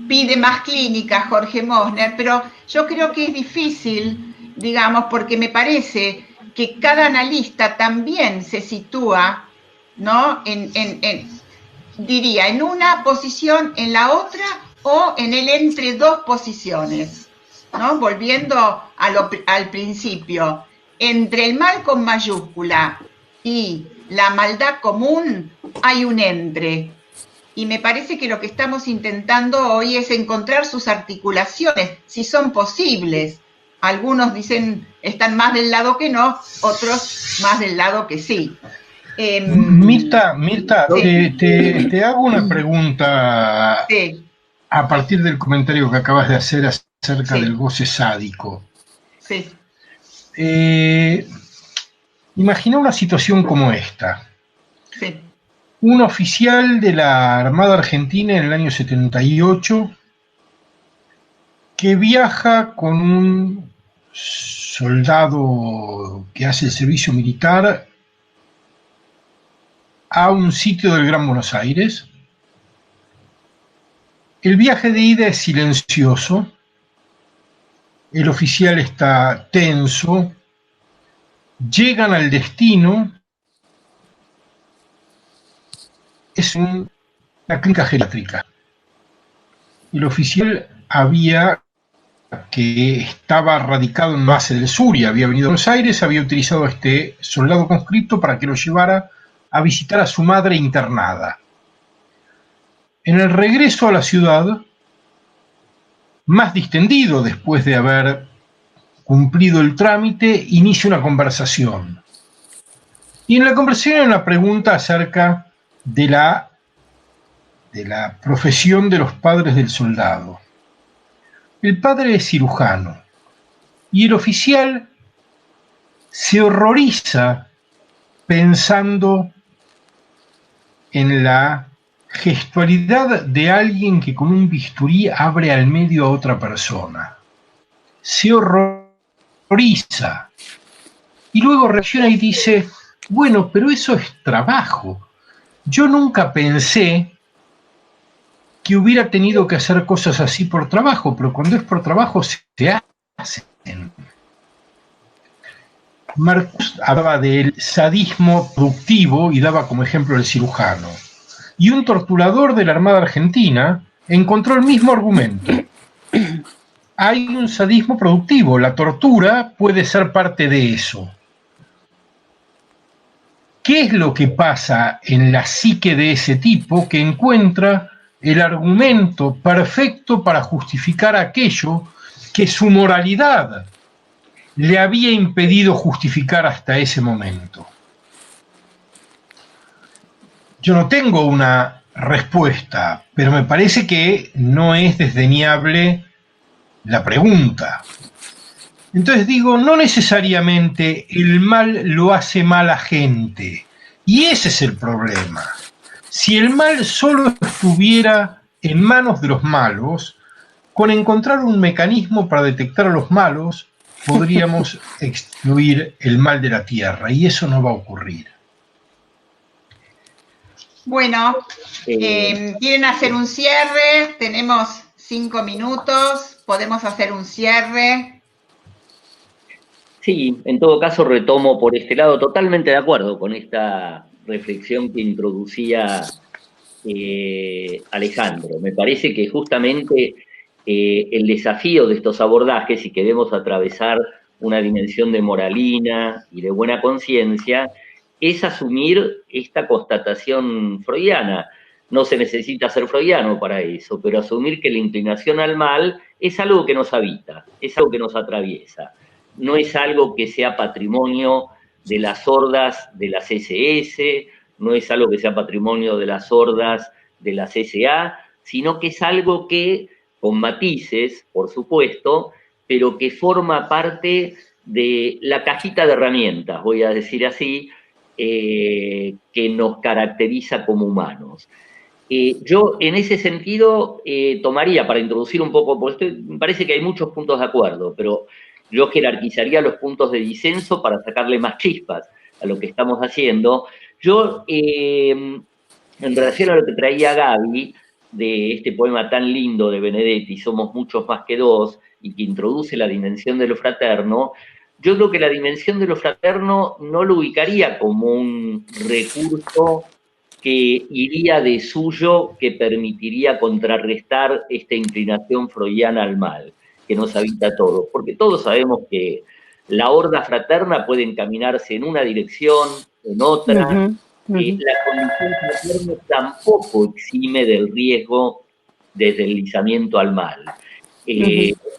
pide más clínica Jorge Mosner, pero yo creo que es difícil, digamos, porque me parece que cada analista también se sitúa, ¿no? Diría, en una posición, en la otra, o en el entre dos posiciones, ¿no? Volviendo al principio, entre el mal con mayúscula y la maldad común hay un entre. Y me parece que lo que estamos intentando hoy es encontrar sus articulaciones, si son posibles. Algunos dicen están más del lado que no, otros más del lado que sí. Mirta, sí. te hago una pregunta Sí. a partir del comentario que acabas de hacer acerca del goce sádico. Sí. Imagina una situación como esta. Sí. Un oficial de la Armada Argentina en el año 78 que viaja con un soldado que hace el servicio militar a un sitio del Gran Buenos Aires. El viaje de ida es silencioso, el oficial está tenso, llegan al destino, es una clínica geriátrica. El oficial que estaba radicado en base del sur y había venido a Buenos Aires, había utilizado a este soldado conscripto para que lo llevara a visitar a su madre internada. En el regreso a la ciudad, más distendido después de haber cumplido el trámite, inicia una conversación. Y en la conversación hay una pregunta acerca de la profesión de los padres del soldado. El padre es cirujano y el oficial se horroriza pensando en la gestualidad de alguien que con un bisturí abre al medio a otra persona. Se horroriza. Y luego reacciona y dice, bueno, pero eso es trabajo. Yo nunca pensé que hubiera tenido que hacer cosas así por trabajo, pero cuando es por trabajo se hacen. Marcuse hablaba del sadismo productivo y daba como ejemplo el cirujano. Y un torturador de la Armada Argentina encontró el mismo argumento. Hay un sadismo productivo, la tortura puede ser parte de eso. ¿Qué es lo que pasa en la psique de ese tipo que encuentra el argumento perfecto para justificar aquello que su moralidad le había impedido justificar hasta ese momento? Yo no tengo una respuesta, pero me parece que no es desdeñable la pregunta. Entonces digo, no necesariamente el mal lo hace mala gente, y ese es el problema. Si el mal solo estuviera en manos de los malos, con encontrar un mecanismo para detectar a los malos, podríamos excluir el mal de la tierra, y eso no va a ocurrir. Bueno, ¿quieren hacer un cierre? Tenemos 5 minutos, podemos hacer un cierre. Sí, en todo caso retomo por este lado, totalmente de acuerdo con esta reflexión que introducía Alejandro. Me parece que justamente el desafío de estos abordajes, si queremos atravesar una dimensión de moralina y de buena conciencia, es asumir esta constatación freudiana. No se necesita ser freudiano para eso, pero asumir que la inclinación al mal es algo que nos habita, es algo que nos atraviesa. No es algo que sea patrimonio de las hordas de las SS, no es algo que sea patrimonio de las hordas de las SA, sino que es algo que, con matices, por supuesto, pero que forma parte de la cajita de herramientas, voy a decir así, que nos caracteriza como humanos. Yo en ese sentido tomaría, para introducir un poco, porque me parece que hay muchos puntos de acuerdo, pero yo jerarquizaría los puntos de disenso para sacarle más chispas a lo que estamos haciendo. Yo, en relación a lo que traía Gaby, de este poema tan lindo de Benedetti, Somos muchos más que dos, y que introduce la dimensión de lo fraterno, yo creo que la dimensión de lo fraterno no lo ubicaría como un recurso que iría de suyo, que permitiría contrarrestar esta inclinación freudiana al mal, que nos habita a todos. Porque todos sabemos que la horda fraterna puede encaminarse en una dirección, en otra. La condición fraterna tampoco exime del riesgo de deslizamiento al mal.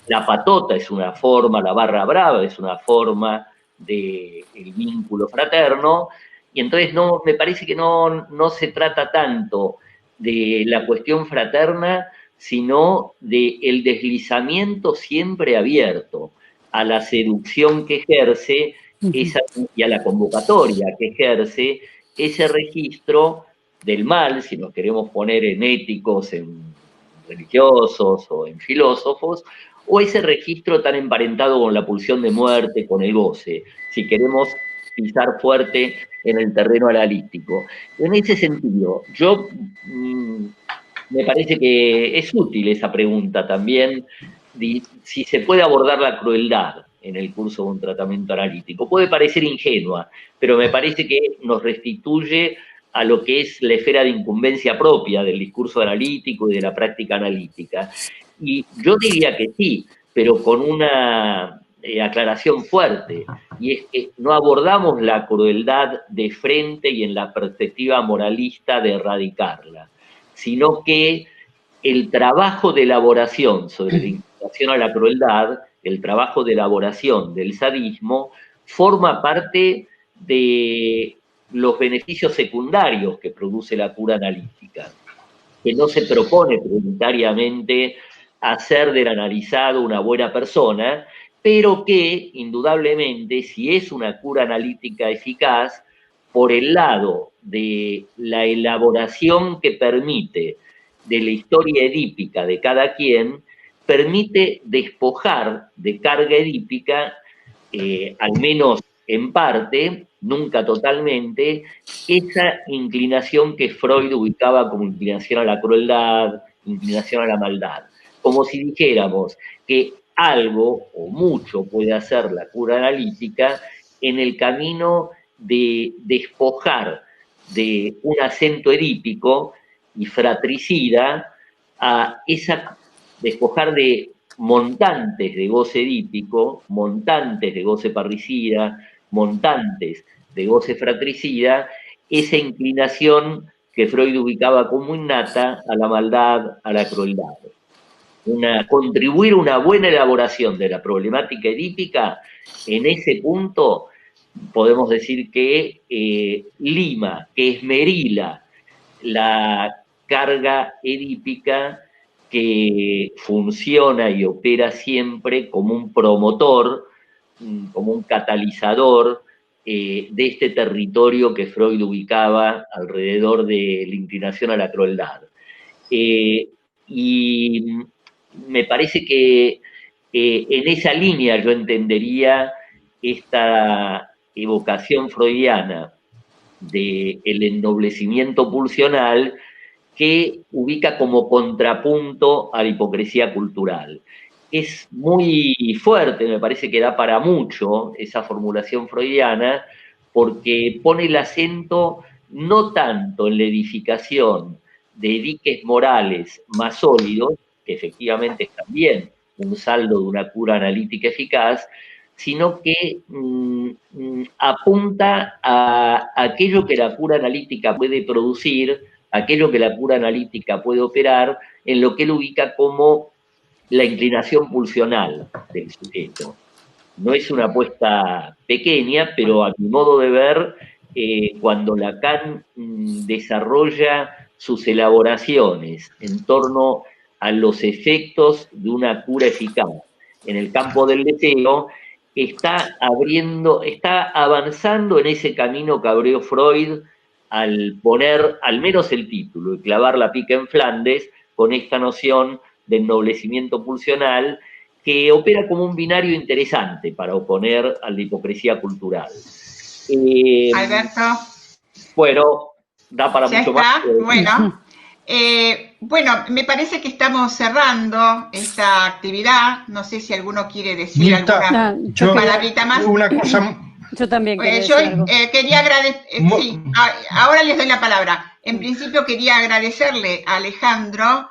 La patota es una forma, la barra brava es una forma del vínculo fraterno, y entonces no, me parece que no se trata tanto de la cuestión fraterna, sino del deslizamiento siempre abierto a la seducción que ejerce y a la convocatoria que ejerce ese registro del mal, si nos queremos poner en éticos, en religiosos o en filósofos, o ese registro tan emparentado con la pulsión de muerte, con el goce, si queremos pisar fuerte en el terreno analítico. En ese sentido, yo me parece que es útil esa pregunta también, de si se puede abordar la crueldad en el curso de un tratamiento analítico. Puede parecer ingenua, pero me parece que nos restituye a lo que es la esfera de incumbencia propia del discurso analítico y de la práctica analítica. Y yo diría que sí, pero con una aclaración fuerte, y es que no abordamos la crueldad de frente y en la perspectiva moralista de erradicarla, sino que el trabajo de elaboración sobre la inclinación a la crueldad, el trabajo de elaboración del sadismo, forma parte de los beneficios secundarios que produce la cura analítica, que no se propone prioritariamente hacer del analizado una buena persona, pero que, indudablemente, si es una cura analítica eficaz, por el lado de la elaboración que permite de la historia edípica de cada quien, permite despojar de carga edípica, al menos en parte, nunca totalmente, esa inclinación que Freud ubicaba como inclinación a la crueldad, inclinación a la maldad. Como si dijéramos que algo o mucho puede hacer la cura analítica en el camino de despojar de un acento edípico y fratricida a esa, despojar de montantes de goce edípico, montantes de goce parricida, montantes de goce fratricida, esa inclinación que Freud ubicaba como innata a la maldad, a la crueldad. Contribuir a una buena elaboración de la problemática edípica, en ese punto podemos decir que lima, que esmerila la carga edípica que funciona y opera siempre como un promotor, como un catalizador de este territorio que Freud ubicaba alrededor de la inclinación a la crueldad. Y me parece que en esa línea yo entendería esta evocación freudiana del ennoblecimiento pulsional, que ubica como contrapunto a la hipocresía cultural. Es muy fuerte, me parece que da para mucho esa formulación freudiana, porque pone el acento no tanto en la edificación de diques morales más sólidos, que efectivamente es también un saldo de una cura analítica eficaz, sino que apunta a aquello que la cura analítica puede producir, aquello que la cura analítica puede operar, en lo que él ubica como la inclinación pulsional del sujeto. No es una apuesta pequeña, pero a mi modo de ver, cuando Lacan desarrolla sus elaboraciones en torno a los efectos de una cura eficaz en el campo del deseo, está avanzando en ese camino que abrió Freud al poner al menos el título y clavar la pica en Flandes con esta noción de ennoblecimiento pulsional que opera como un binario interesante para oponer a la hipocresía cultural. Alberto. Bueno, da para ya mucho está. más. Bueno, me parece que estamos cerrando esta actividad. No sé si alguno quiere decir Mirta, alguna palabrita más. Una cosa. Yo también quería yo decir algo. quería agradecer, sí, ahora les doy la palabra. En principio quería agradecerle a Alejandro.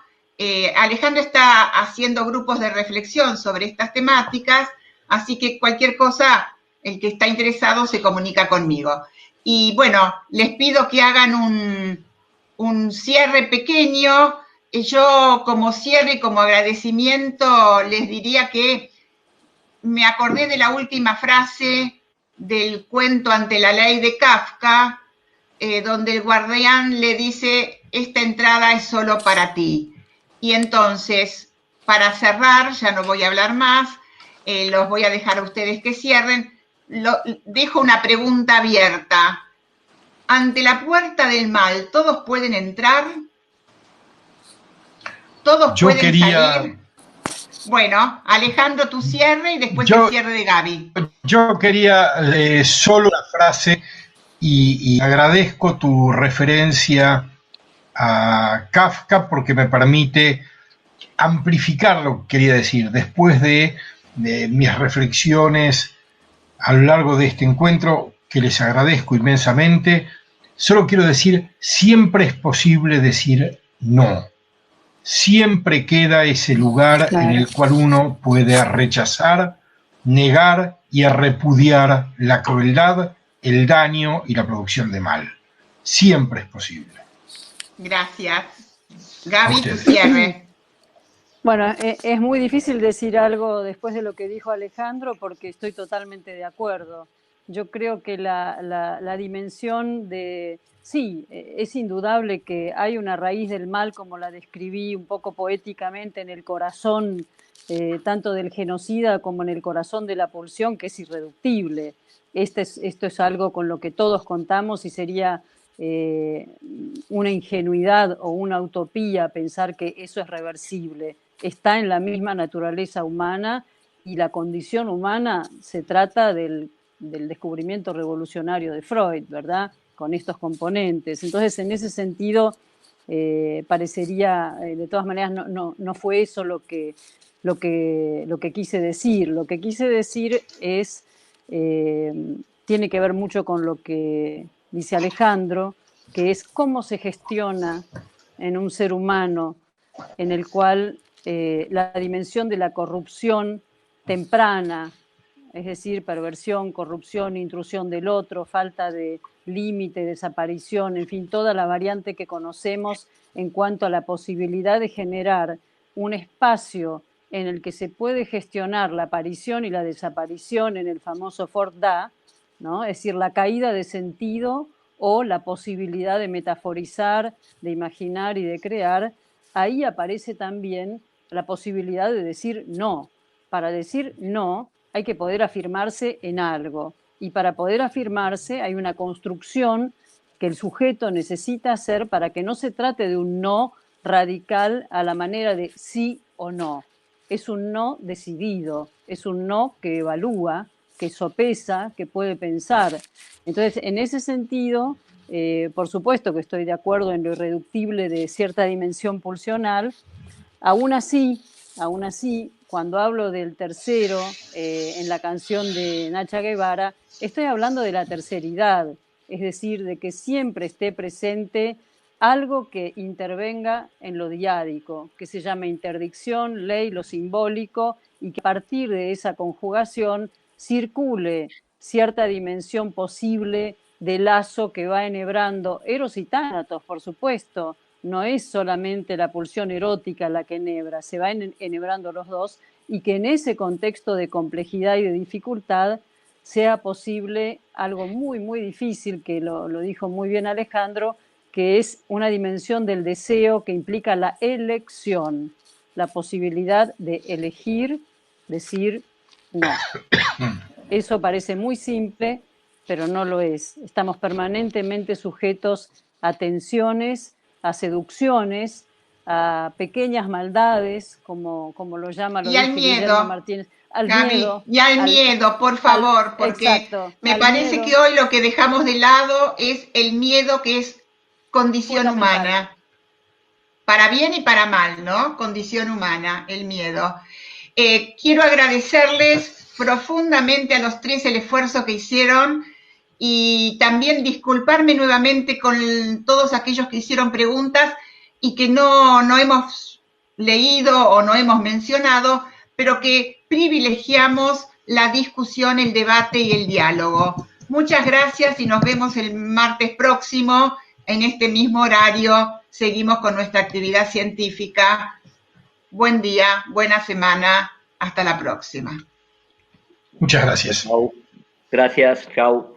Alejandro está haciendo grupos de reflexión sobre estas temáticas, así que cualquier cosa, el que está interesado se comunica conmigo. Y bueno, les pido que hagan un cierre pequeño. Yo como cierre y como agradecimiento les diría que me acordé de la última frase del cuento Ante la ley de Kafka, donde el guardián le dice, esta entrada es solo para ti. Y entonces, para cerrar, ya no voy a hablar más, los voy a dejar a ustedes que cierren, dejo una pregunta abierta. Ante la puerta del mal, ¿todos pueden entrar? ¿Todos pueden salir? Bueno, Alejandro, tu cierre y después el cierre de Gaby. Yo quería solo la frase y agradezco tu referencia a Kafka porque me permite amplificar lo que quería decir. Después de mis reflexiones a lo largo de este encuentro, que les agradezco inmensamente, solo quiero decir, siempre es posible decir no. Siempre queda ese lugar en el cual uno puede rechazar, negar y repudiar la crueldad, el daño y la producción de mal. Siempre es posible. Gracias. Gaby, tu cierre. Bueno, es muy difícil decir algo después de lo que dijo Alejandro porque estoy totalmente de acuerdo. Yo creo que la dimensión de... Sí, es indudable que hay una raíz del mal, como la describí un poco poéticamente, en el corazón tanto del genocida como en el corazón de la pulsión, que es irreductible. Esto es algo con lo que todos contamos y sería una ingenuidad o una utopía pensar que eso es reversible. Está en la misma naturaleza humana y la condición humana se trata del descubrimiento revolucionario de Freud, ¿verdad? Con estos componentes. Entonces, en ese sentido, parecería, de todas maneras, no fue eso lo que quise decir. Lo que quise decir es, tiene que ver mucho con lo que dice Alejandro, que es cómo se gestiona en un ser humano en el cual la dimensión de la corrupción temprana, es decir, perversión, corrupción, intrusión del otro, falta de límite, desaparición, en fin, toda la variante que conocemos en cuanto a la posibilidad de generar un espacio en el que se puede gestionar la aparición y la desaparición en el famoso Fort-Da, ¿no? Es decir, la caída de sentido o la posibilidad de metaforizar, de imaginar y de crear, ahí aparece también la posibilidad de decir no. Para decir no hay que poder afirmarse en algo. Y para poder afirmarse hay una construcción que el sujeto necesita hacer para que no se trate de un no radical a la manera de sí o no. Es un no decidido, es un no que evalúa, que sopesa, que puede pensar. Entonces, en ese sentido, por supuesto que estoy de acuerdo en lo irreductible de cierta dimensión pulsional. Aún así, cuando hablo del tercero en la canción de Nacha Guevara, estoy hablando de la terceridad, es decir, de que siempre esté presente algo que intervenga en lo diádico, que se llama interdicción, ley, lo simbólico, y que a partir de esa conjugación circule cierta dimensión posible de lazo que va enhebrando eros y tánatos, por supuesto. No es solamente la pulsión erótica la que enhebra, se van enhebrando los dos, y que en ese contexto de complejidad y de dificultad sea posible algo muy, muy difícil, que lo dijo muy bien Alejandro, que es una dimensión del deseo que implica la elección, la posibilidad de elegir decir no. Eso parece muy simple, pero no lo es. Estamos permanentemente sujetos a tensiones, a seducciones, a pequeñas maldades, como lo llama, lo Y al dice Guillermo miedo, Martínez, al Gaby, miedo, y al miedo, por favor, porque exacto, me al parece miedo que hoy lo que dejamos de lado es el miedo, que es condición fundamental. humana, para bien y para mal, ¿no? Condición humana, el miedo. Quiero agradecerles profundamente a los tres el esfuerzo que hicieron y también disculparme nuevamente con todos aquellos que hicieron preguntas y que no hemos leído o no hemos mencionado, pero que privilegiamos la discusión, el debate y el diálogo. Muchas gracias y nos vemos el martes próximo en este mismo horario. Seguimos con nuestra actividad científica. Buen día, buena semana, hasta la próxima. Muchas gracias. Chau. Gracias, chao.